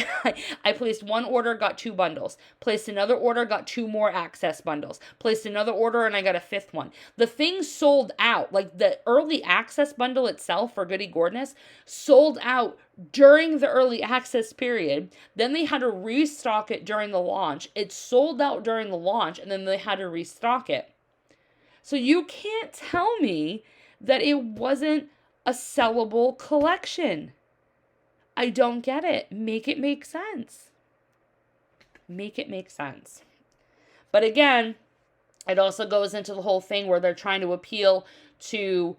I placed one order, got 2 bundles. Placed another order, got 2 more access bundles. Placed another order, and I got a 5th one. The thing sold out. Like, the early access bundle itself for Goody Gourdness sold out during the early access period. Then they had to restock it during the launch. It sold out during the launch, and then they had to restock it. So you can't tell me that it wasn't a sellable collection. I don't get it. Make it make sense. Make it make sense. But again, it also goes into the whole thing where they're trying to appeal to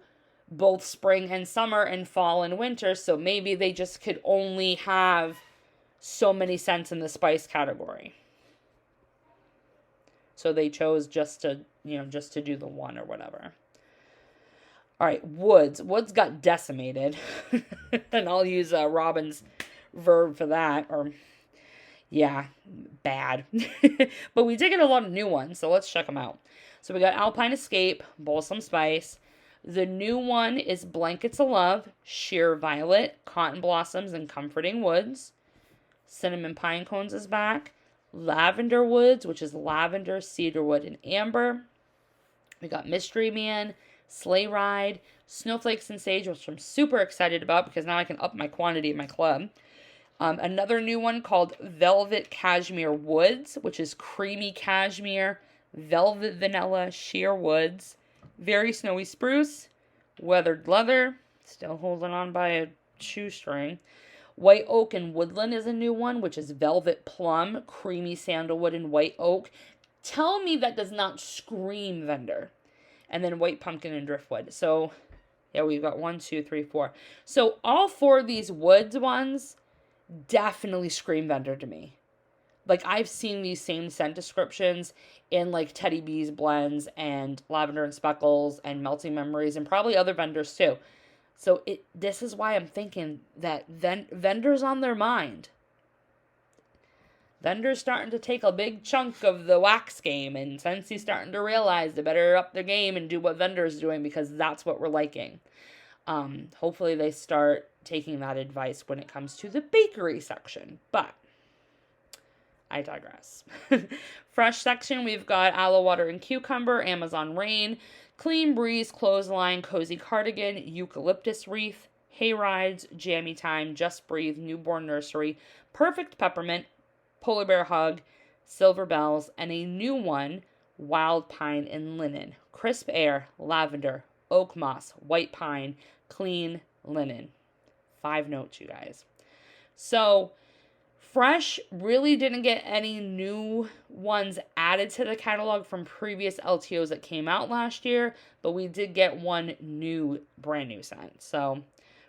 both spring and summer and fall and winter. So maybe they just could only have so many scents in the spice category. So they chose just to do the one or whatever. All right, Woods. Woods got decimated. And I'll use Robin's verb for that. Or, yeah, bad. But we did get a lot of new ones, so let's check them out. So we got Alpine Escape, Balsam Spice. The new one is Blankets of Love, Sheer Violet, Cotton Blossoms, and Comforting Woods. Cinnamon Pine Cones is back. Lavender Woods, which is lavender, cedarwood, and amber. We got Mystery Man, Sleigh Ride, Snowflakes and Sage, which I'm super excited about because now I can up my quantity in my club. Another new one called Velvet Cashmere Woods, which is creamy cashmere, velvet vanilla, sheer woods, very snowy spruce, weathered leather, still holding on by a shoestring. White Oak and Woodland is a new one, which is Velvet Plum, creamy sandalwood, and white oak. Tell me that does not scream vendor. And then White Pumpkin and Driftwood. So, yeah, we've got 1, 2, 3, 4. So, all 4 of these woods ones definitely scream vendor to me. Like, I've seen these same scent descriptions in, like, Teddy B's blends and Lavender and Speckles and Melting Memories and probably other vendors, too. So, this is why I'm thinking that vendors on their mind. Vendors starting to take a big chunk of the wax game, and Scentsy starting to realize they better up their game and do what vendors doing because that's what we're liking. Hopefully they start taking that advice when it comes to the bakery section, but I digress. Fresh section, we've got Aloe Water and Cucumber, Amazon Rain, Clean Breeze, Clothesline, Cozy Cardigan, Eucalyptus Wreath, Hay Rides, Jammy Time, Just Breathe, Newborn Nursery, Perfect Peppermint, Polar Bear Hug, Silver Bells, and a new one, Wild Pine and Linen, Crisp Air, Lavender, Oak Moss, White Pine, Clean Linen. 5 notes, you guys. So, Fresh really didn't get any new ones added to the catalog from previous LTOs that came out last year, but we did get one brand new scent. So,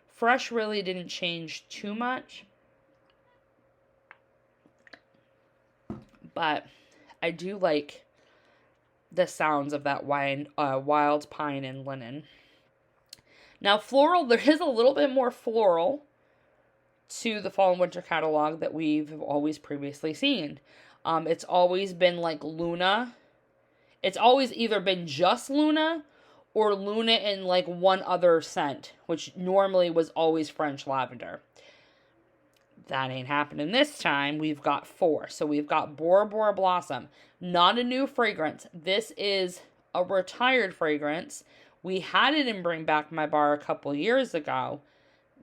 Fresh really didn't change too much. But I do like the sounds of that wild pine and linen. Now, floral, there is a little bit more floral to the fall and winter catalog that we've always previously seen. It's always been like Luna. It's always either been just Luna or Luna and like one other scent, which normally was always French lavender. That ain't happening this time. We've got 4. So we've got Bora Bora Blossom. Not a new fragrance. This is a retired fragrance. We had it in Bring Back My Bar a couple years ago.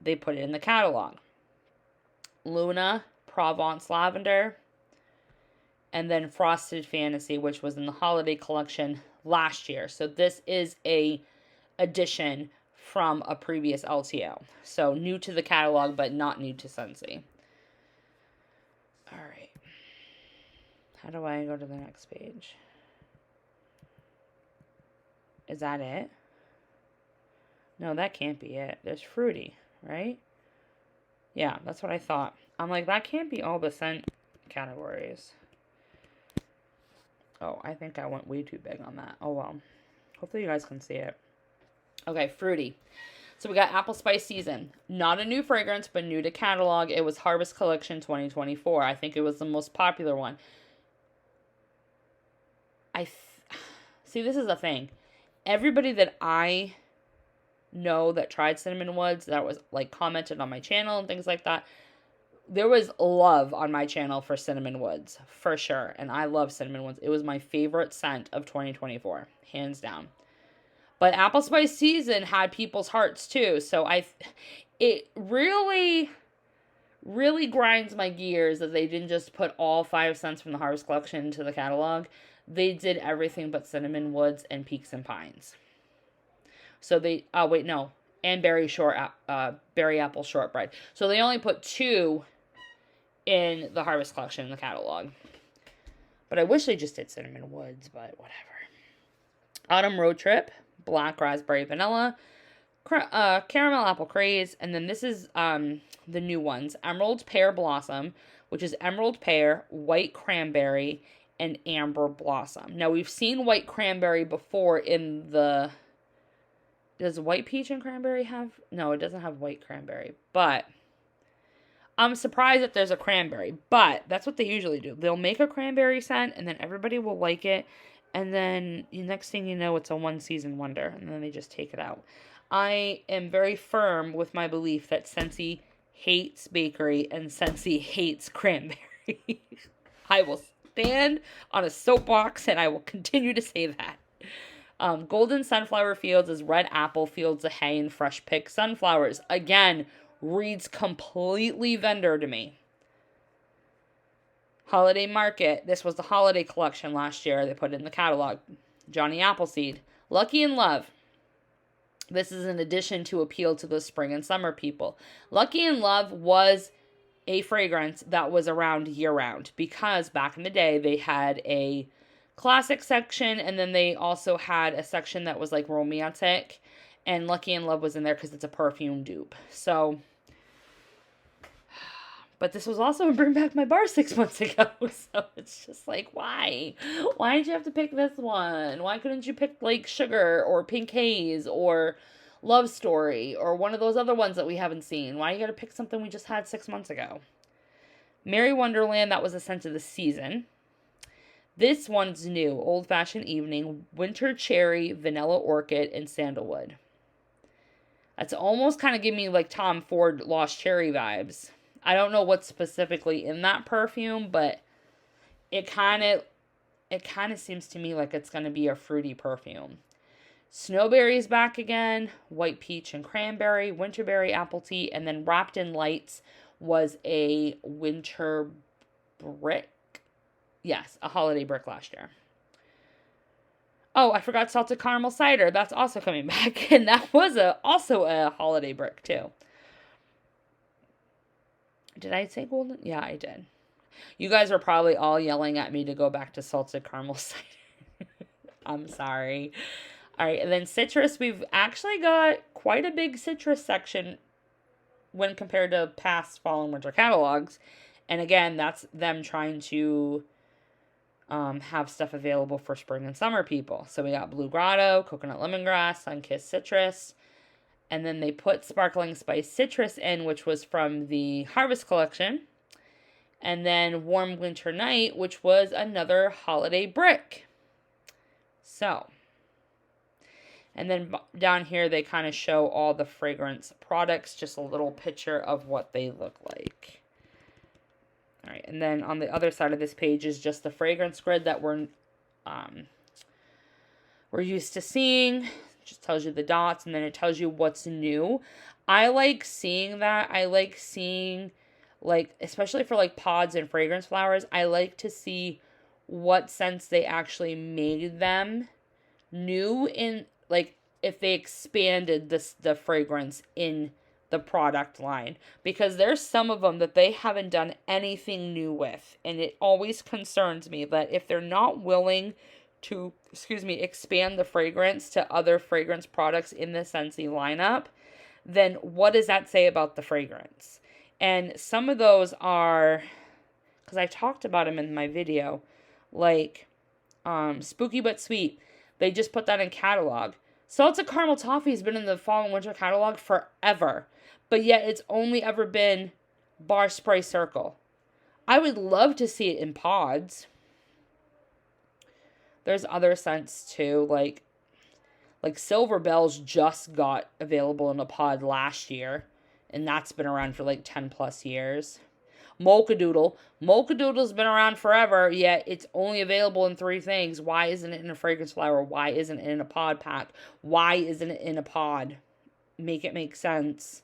They put it in the catalog. Luna, Provence Lavender, and then Frosted Fantasy, which was in the holiday collection last year. So this is a addition from a previous LTO. So new to the catalog, but not new to Scentsy. All right. How do I go to the next page? Is that it? No, that can't be it. There's Fruity, right? Yeah, that's what I thought. I'm like, that can't be all the scent categories. Oh, I think I went way too big on that. Oh, well. Hopefully you guys can see it. Okay, Fruity. So we got Apple Spice Season. Not a new fragrance, but new to catalog. It was Harvest Collection 2024. I think it was the most popular one. See, this is the thing. Everybody that I know that tried cinnamon woods, that was like commented on my channel and things like that, there was love on my channel for cinnamon woods, for sure. And I love cinnamon woods. It was my favorite scent of 2024, hands down. But apple spice season had people's hearts too. So it really, really grinds my gears that they didn't just put all 5 scents from the Harvest Collection into the catalog. They did everything but cinnamon woods and peaks and pines. So and berry apple shortbread. So they only put 2 in the Harvest Collection in the catalog. But I wish they just did cinnamon woods, but whatever. Autumn Road Trip, black raspberry vanilla, caramel apple craze, and then this is the new ones. Emerald pear blossom, which is emerald pear, white cranberry, and amber blossom. Now we've seen white cranberry before in the... Does white peach and cranberry have... No, it doesn't have white cranberry, but... I'm surprised that there's a cranberry, but that's what they usually do. They'll make a cranberry scent, and then everybody will like it, and then the next thing you know, it's a one-season wonder, and then they just take it out. I am very firm with my belief that Scentsy hates bakery and Scentsy hates cranberry. I will stand on a soapbox, and I will continue to say that. Golden Sunflower Fields is red apple, fields of hay, and fresh picked sunflowers. Again, reads completely vendor to me. Holiday Market. This was the holiday collection last year. They put it in the catalog. Johnny Appleseed. Lucky in Love. This is an addition to appeal to the spring and summer people. Lucky in Love was a fragrance that was around year-round because back in the day they had a classic section and then they also had a section that was like romantic. And Lucky in Love was in there because it's a perfume dupe. So, but this was also a Bring Back My Bar 6 months ago. So it's just like, why? Why did you have to pick this one? Why couldn't you pick like Sugar or Pink Haze or Love Story or one of those other ones that we haven't seen? Why you got to pick something we just had 6 months ago? Merry Wonderland, that was a scent of the season. This one's new. Old Fashioned Evening, Winter Cherry, Vanilla Orchid, and Sandalwood. That's almost kind of giving me like Tom Ford Lost Cherry vibes. I don't know what's specifically in that perfume, but it kind of seems to me like it's going to be a fruity perfume. Snowberry's back again, white peach and cranberry, winterberry apple tea, and then Wrapped in Lights was a winter brick. Yes, a holiday brick last year. Oh, I forgot Salted Caramel Cider. That's also coming back. And that was also a holiday brick, too. Did I say golden? Yeah, I did. You guys are probably all yelling at me to go back to Salted Caramel Cider. I'm sorry. All right, and then citrus. We've actually got quite a big citrus section when compared to past fall and winter catalogs. And again, that's them trying to... have stuff available for spring and summer people. So we got Blue Grotto, Coconut Lemongrass, Sunkissed Citrus, and then they put Sparkling Spice Citrus in, which was from the Harvest Collection, and then Warm Winter Night, which was another holiday brick. So, and then down here they kind of show all the fragrance products, just a little picture of what they look like. All right, and then on the other side of this page is just the fragrance grid that we're used to seeing. It just tells you the dots, and then it tells you what's new. I like seeing that. I like seeing, like, especially for, like, pods and fragrance flowers, I like to see what scents they actually made them new in, like, if they expanded the fragrance in the product line, because there's some of them that they haven't done anything new with, and it always concerns me that if they're not willing to, expand the fragrance to other fragrance products in the Scentsy lineup, then what does that say about the fragrance? And some of those are, because I talked about them in my video, like Spooky But Sweet, they just put that in catalog. Salted Caramel Toffee has been in the fall and winter catalog forever. But yet it's only ever been Bar Spray Circle. I would love to see it in pods. There's other scents too, like Like Silver Bells just got available in a pod last year, and that's been around for like 10 plus years. Mochadoodle's been around forever, yet it's only available in 3 things. Why isn't it in a fragrance flower? Why isn't it in a pod pack? Why isn't it in a pod? Make it make sense.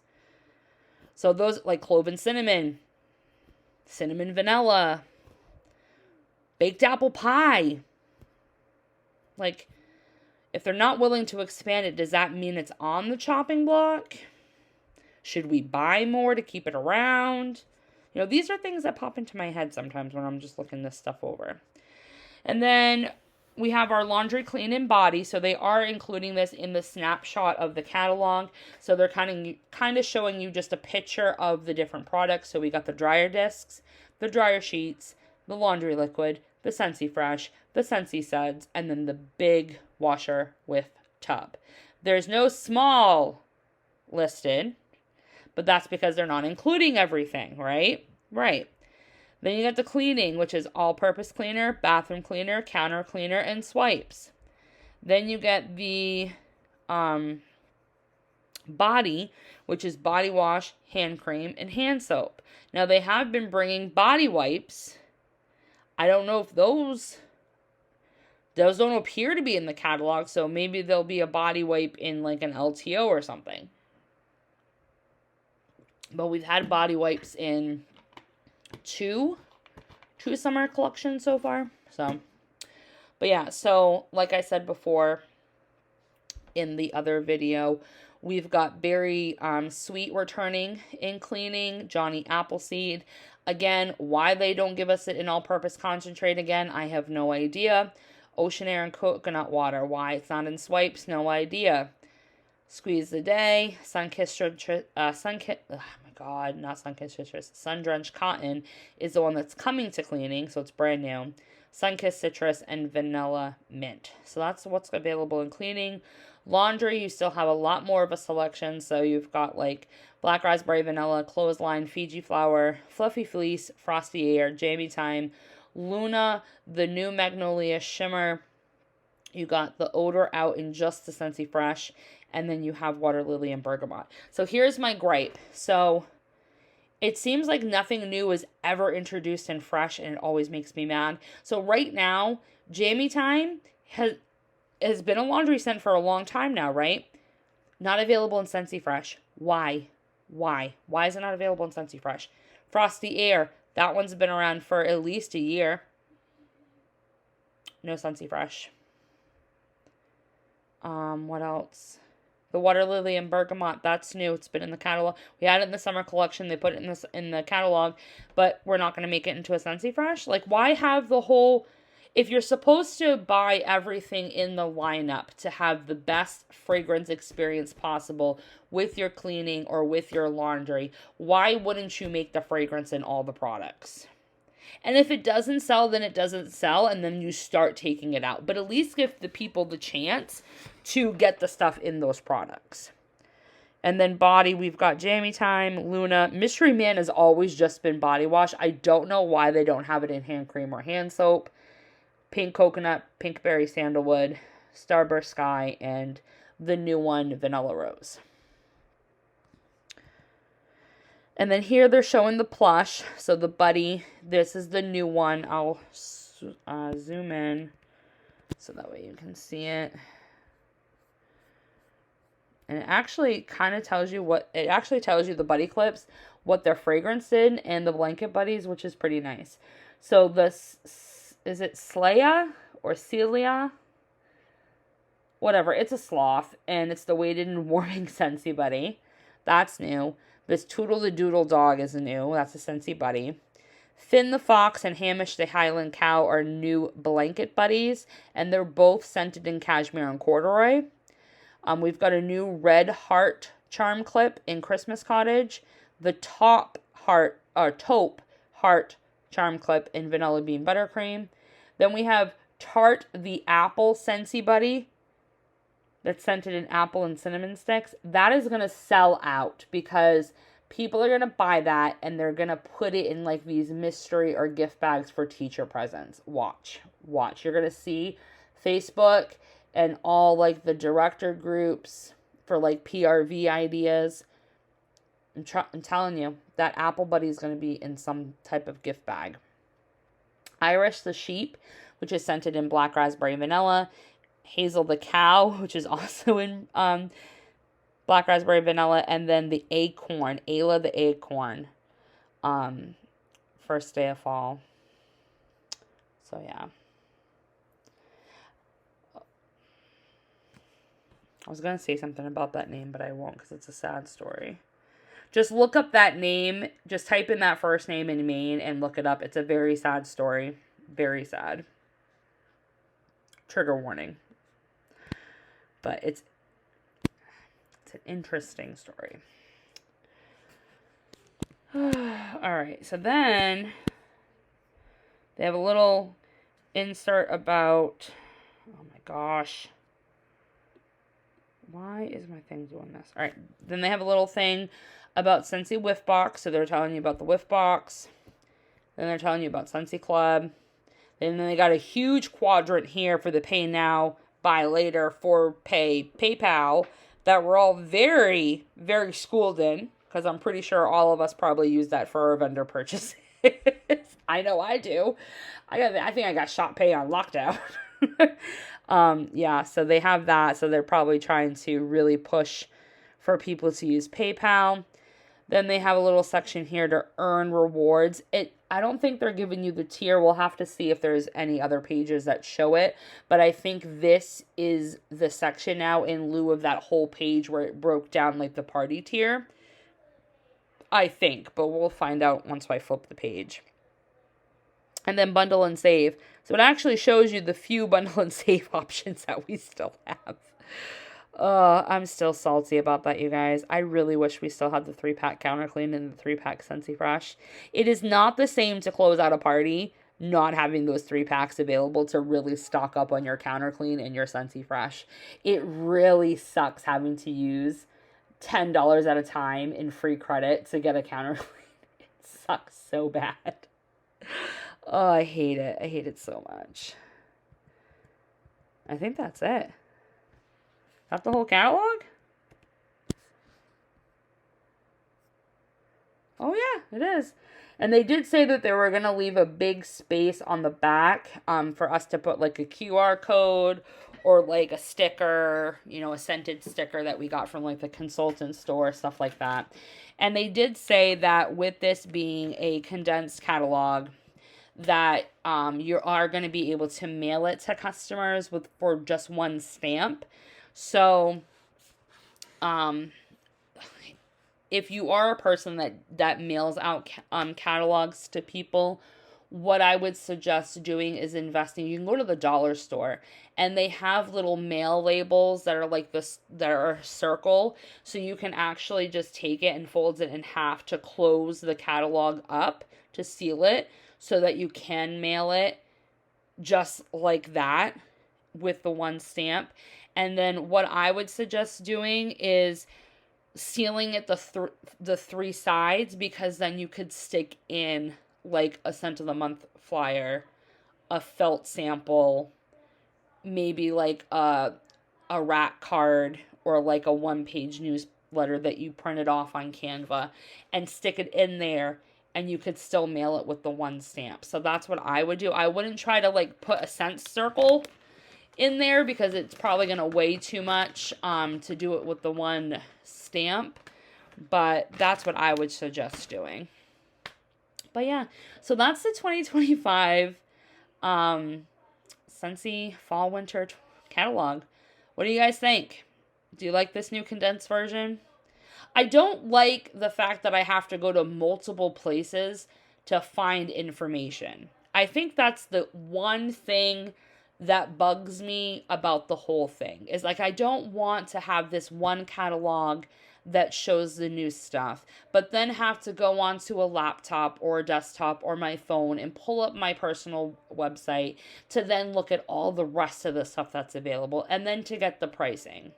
So those, like clove and cinnamon vanilla, baked apple pie. Like, if they're not willing to expand it, does that mean it's on the chopping block? Should we buy more to keep it around? You know, these are things that pop into my head sometimes when I'm just looking this stuff over. And then we have our laundry, clean, and body. So they are including this in the snapshot of the catalog. So they're kind of showing you just a picture of the different products. So we got the dryer discs, the dryer sheets, the laundry liquid, the Scentsy Fresh, the Scentsy Suds, and then the big washer with tub. There's no small listed, but that's because they're not including everything, right? Right. Then you got the cleaning, which is all-purpose cleaner, bathroom cleaner, counter cleaner, and swipes. Then you get the body, which is body wash, hand cream, and hand soap. Now, they have been bringing body wipes. I don't know if those don't appear to be in the catalog, so maybe there'll be a body wipe in like an LTO or something. But we've had body wipes in two summer collections so far. So, but yeah, so like I said before in the other video, we've got Berry Sweet returning in cleaning, Johnny Appleseed. Again, why they don't give us it in all-purpose concentrate again, I have no idea. Ocean Air and Coconut Water, why it's not in swipes, no idea. Squeeze the Day, Sun-Drenched Cotton is the one that's coming to cleaning, so it's brand new. Sun-Kissed Citrus and Vanilla Mint. So that's what's available in cleaning. Laundry, you still have a lot more of a selection, so you've got like Black Raspberry Vanilla, Clothesline, Fiji Flower, Fluffy Fleece, Frosty Air, Jamie Time, Luna, the new Magnolia Shimmer. You got the odor out in just the Scentsy Fresh, and then you have Water Lily and Bergamot. So here's my gripe. So it seems like nothing new is ever introduced in Fresh, and it always makes me mad. So right now, Jamie Time has been a laundry scent for a long time now, right? Not available in Scentsy Fresh. Why? Why is it not available in Scentsy Fresh? Frosty Air, that one's been around for at least a year. No Scentsy Fresh. What else? The Water Lily and Bergamot, that's new. It's been in the catalog. We had it in the summer collection. They put it in the catalog, but we're not going to make it into a Scentsy Fresh. Like, why have the whole... If you're supposed to buy everything in the lineup to have the best fragrance experience possible with your cleaning or with your laundry, why wouldn't you make the fragrance in all the products? And if it doesn't sell, then it doesn't sell, and then you start taking it out. But at least give the people the chance to get the stuff in those products. And then body, we've got Jamie Time, Luna. Mystery Man has always just been body wash. I don't know why they don't have it in hand cream or hand soap. Pink Coconut, Pink Berry Sandalwood, Starburst Sky, and the new one, Vanilla Rose. And then here they're showing the Plush. So the Buddy, this is the new one. I'll zoom in so that way you can see it. And it actually kind of tells you the Buddy clips, what their fragrance did, and the blanket buddies, which is pretty nice. So this, is it Slaya or Celia? Whatever, it's a sloth, and it's the weighted and warming Scentsy Buddy. That's new. This Toodle the Doodle Dog is new. That's a Scentsy Buddy. Finn the Fox and Hamish the Highland Cow are new blanket buddies, and they're both scented in cashmere and corduroy. We've got a new red heart charm clip in Christmas Cottage. The taupe heart charm clip in Vanilla Bean Buttercream. Then we have Tart the Apple Scentsy Buddy that's scented in apple and cinnamon sticks. That is going to sell out because people are going to buy that and they're going to put it in like these mystery or gift bags for teacher presents. Watch. You're going to see Facebook and all like the director groups for like PRV ideas. I'm telling you, that Apple Buddy is going to be in some type of gift bag. Irish the Sheep, which is scented in black raspberry vanilla. Hazel the Cow, which is also in black raspberry vanilla. And then the Acorn, Ayla the Acorn, first day of fall. So yeah. I was going to say something about that name, but I won't because it's a sad story. Just look up that name. Just type in that first name in Maine and look it up. It's a very sad story. Very sad. Trigger warning. But it's an interesting story. All right. So then they have a little insert about... Oh my gosh. Why is my thing doing this? All right. Then they have a little thing about Scentsy Whiff Box. So they're telling you about the Whiff Box. Then they're telling you about Scentsy Club. And then they got a huge quadrant here for the pay now, buy later, for PayPal that we're all very, very schooled in. Because I'm pretty sure all of us probably use that for our vendor purchases. I know I do. I think I got Shop Pay on lockdown. Yeah, so they have that. So they're probably trying to really push for people to use PayPal. Then they have a little section here to earn rewards. I don't think they're giving you the tier. We'll have to see if there's any other pages that show it. But I think this is the section now in lieu of that whole page where it broke down like the party tier. I think, but we'll find out once I flip the page. And then bundle and save. So it actually shows you the few bundle and save options that we still have. I'm still salty about that, you guys. I really wish we still had the 3-pack Counter Clean and the 3-pack Scentsy Fresh. It is not the same to close out a party not having those 3-packs available to really stock up on your Counter Clean and your Scentsy Fresh. It really sucks having to use $10 at a time in free credit to get a Counter Clean. It sucks so bad. Oh, I hate it. I hate it so much. I think that's it. That's the whole catalog? Oh, yeah, it is. And they did say that they were going to leave a big space on the back for us to put like a QR code or like a sticker, you know, a scented sticker that we got from like the consultant store, stuff like that. And they did say that with this being a condensed catalog, that you are going to be able to mail it to customers for just one stamp. So, if you are a person that mails out catalogs to people, what I would suggest doing is investing. You can go to the dollar store and they have little mail labels that are like this, that are a circle. So you can actually just take it and fold it in half to close the catalog up to seal it so that you can mail it just like that with the one stamp. And then what I would suggest doing is sealing it the 3 sides, because then you could stick in like a scent of the month flyer, a felt sample, maybe like a rack card, or like a 1-page newsletter that you printed off on Canva, and stick it in there, and you could still mail it with the one stamp. So that's what I would do. I wouldn't try to like put a scent circle in there because it's probably going to weigh too much to do it with the one stamp. But that's what I would suggest doing. But yeah, so that's the 2025 Scentsy Fall Winter catalog. What do you guys think? Do you like this new condensed version? I don't like the fact that I have to go to multiple places to find information. I think that's the one thing that bugs me about the whole thing. Is like, I don't want to have this one catalog that shows the new stuff, but then have to go onto a laptop or a desktop or my phone and pull up my personal website to then look at all the rest of the stuff that's available and then to get the pricing.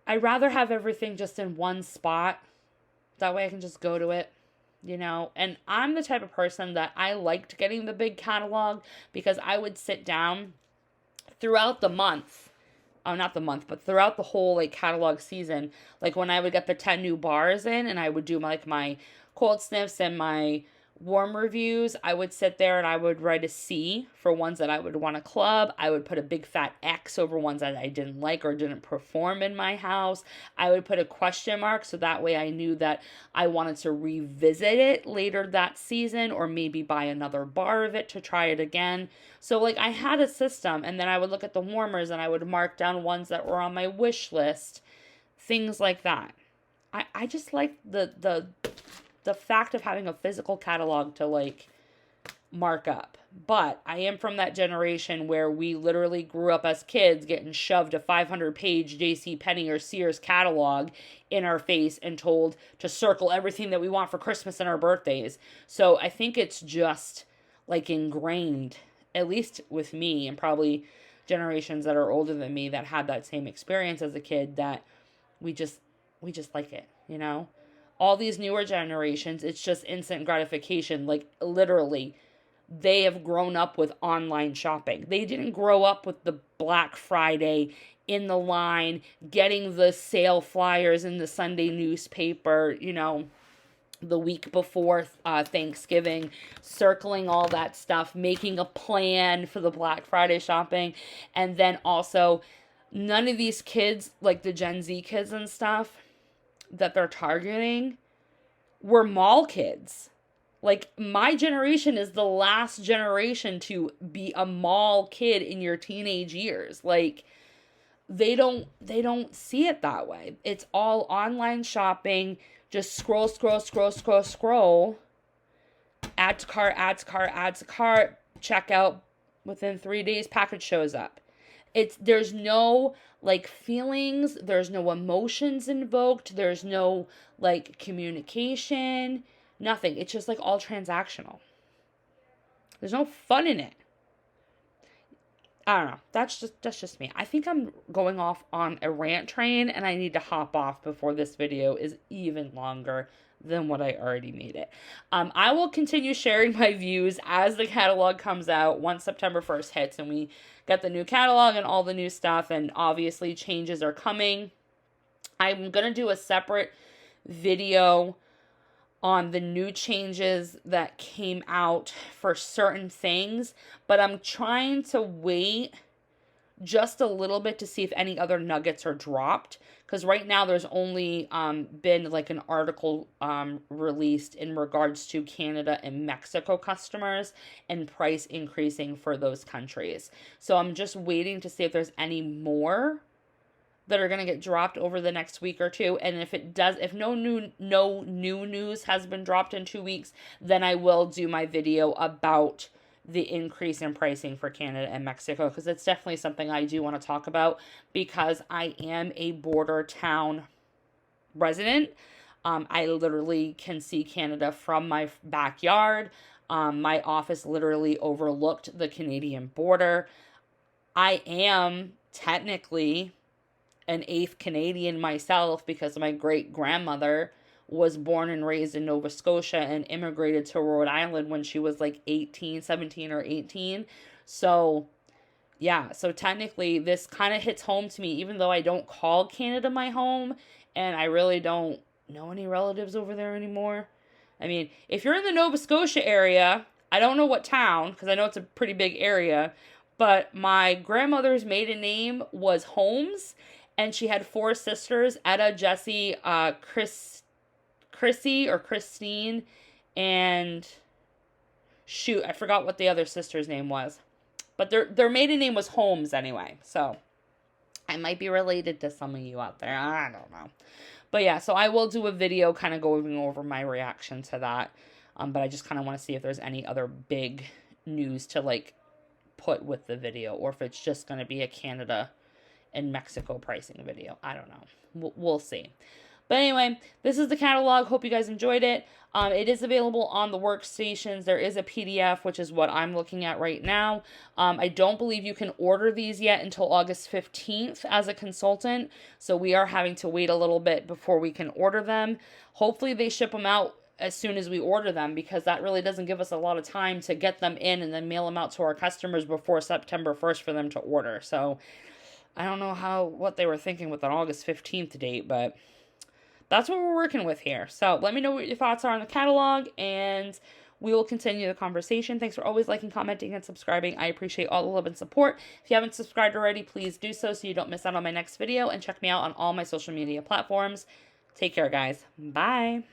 I'd rather have everything just in one spot. That way I can just go to it, you know. And I'm the type of person that I liked getting the big catalog because I would sit down, throughout the month, not the month, but throughout the whole like catalog season, like when I would get the 10 new bars in and I would do my cold sniffs and my warm reviews, I would sit there and I would write a C for ones that I would want to club. I would put a big fat X over ones that I didn't like or didn't perform in my house. I would put a question mark so that way I knew that I wanted to revisit it later that season or maybe buy another bar of it to try it again. So like I had a system, and then I would look at the warmers and I would mark down ones that were on my wish list, things like that. I just like the fact of having a physical catalog to like mark up. But I am from that generation where we literally grew up as kids getting shoved a 500-page JCPenney or Sears catalog in our face and told to circle everything that we want for Christmas and our birthdays. So I think it's just like ingrained, at least with me and probably generations that are older than me that had that same experience as a kid, that we just like it, you know? All these newer generations, it's just instant gratification. Like, literally, they have grown up with online shopping. They didn't grow up with the Black Friday in the line, getting the sale flyers in the Sunday newspaper, you know, the week before Thanksgiving, circling all that stuff, making a plan for the Black Friday shopping. And then also, none of these kids, like the Gen Z kids and stuff, that they're targeting were mall kids. Like, my generation is the last generation to be a mall kid in your teenage years. Like, they don't see it that way. It's all online shopping. Just scroll, add to cart, checkout. Within 3 days, package shows up. There's no like feelings, there's no emotions invoked, there's no like communication, nothing. It's just like all transactional. There's no fun in it. I don't know. That's just me. I think I'm going off on a rant train and I need to hop off before this video is even longer than what I already made it. I will continue sharing my views as the catalog comes out once September 1st hits and we get the new catalog and all the new stuff, and obviously changes are coming. I'm going to do a separate video on the new changes that came out for certain things, but I'm trying to wait just a little bit to see if any other nuggets are dropped, because right now there's only been like an article released in regards to Canada and Mexico customers and price increasing for those countries. So I'm just waiting to see if there's any more that are going to get dropped over the next week or two. And if no new news has been dropped in 2 weeks, then I will do my video about the increase in pricing for Canada and Mexico, because it's definitely something I do want to talk about, because I am a border town resident. I literally can see Canada from my backyard. My office literally overlooked the Canadian border. I am technically an eighth Canadian myself, because my great grandmother was born and raised in Nova Scotia and immigrated to Rhode Island when she was like 17 or 18. So yeah, so technically this kind of hits home to me, even though I don't call Canada my home and I really don't know any relatives over there anymore. I mean, if you're in the Nova Scotia area, I don't know what town, because I know it's a pretty big area, but my grandmother's maiden name was Holmes, and she had 4 sisters: Etta, Jessie, Chrissy or Christine, and shoot, I forgot what the other sister's name was. But their maiden name was Holmes anyway. So I might be related to some of you out there. I don't know. But yeah, so I will do a video kind of going over my reaction to that. But I just kind of want to see if there's any other big news to like put with the video, or if it's just going to be a Canada and Mexico pricing video. I don't know. We'll see. But anyway, this is the catalog. Hope you guys enjoyed it. It is available on the workstations. There is a PDF, which is what I'm looking at right now. I don't believe you can order these yet until August 15th as a consultant. So we are having to wait a little bit before we can order them. Hopefully they ship them out as soon as we order them, because that really doesn't give us a lot of time to get them in and then mail them out to our customers before September 1st for them to order. So I don't know what they were thinking with an August 15th date, but that's what we're working with here. So let me know what your thoughts are on the catalog, and we will continue the conversation. Thanks for always liking, commenting, and subscribing. I appreciate all the love and support. If you haven't subscribed already, please do so you don't miss out on my next video, and check me out on all my social media platforms. Take care, guys. Bye.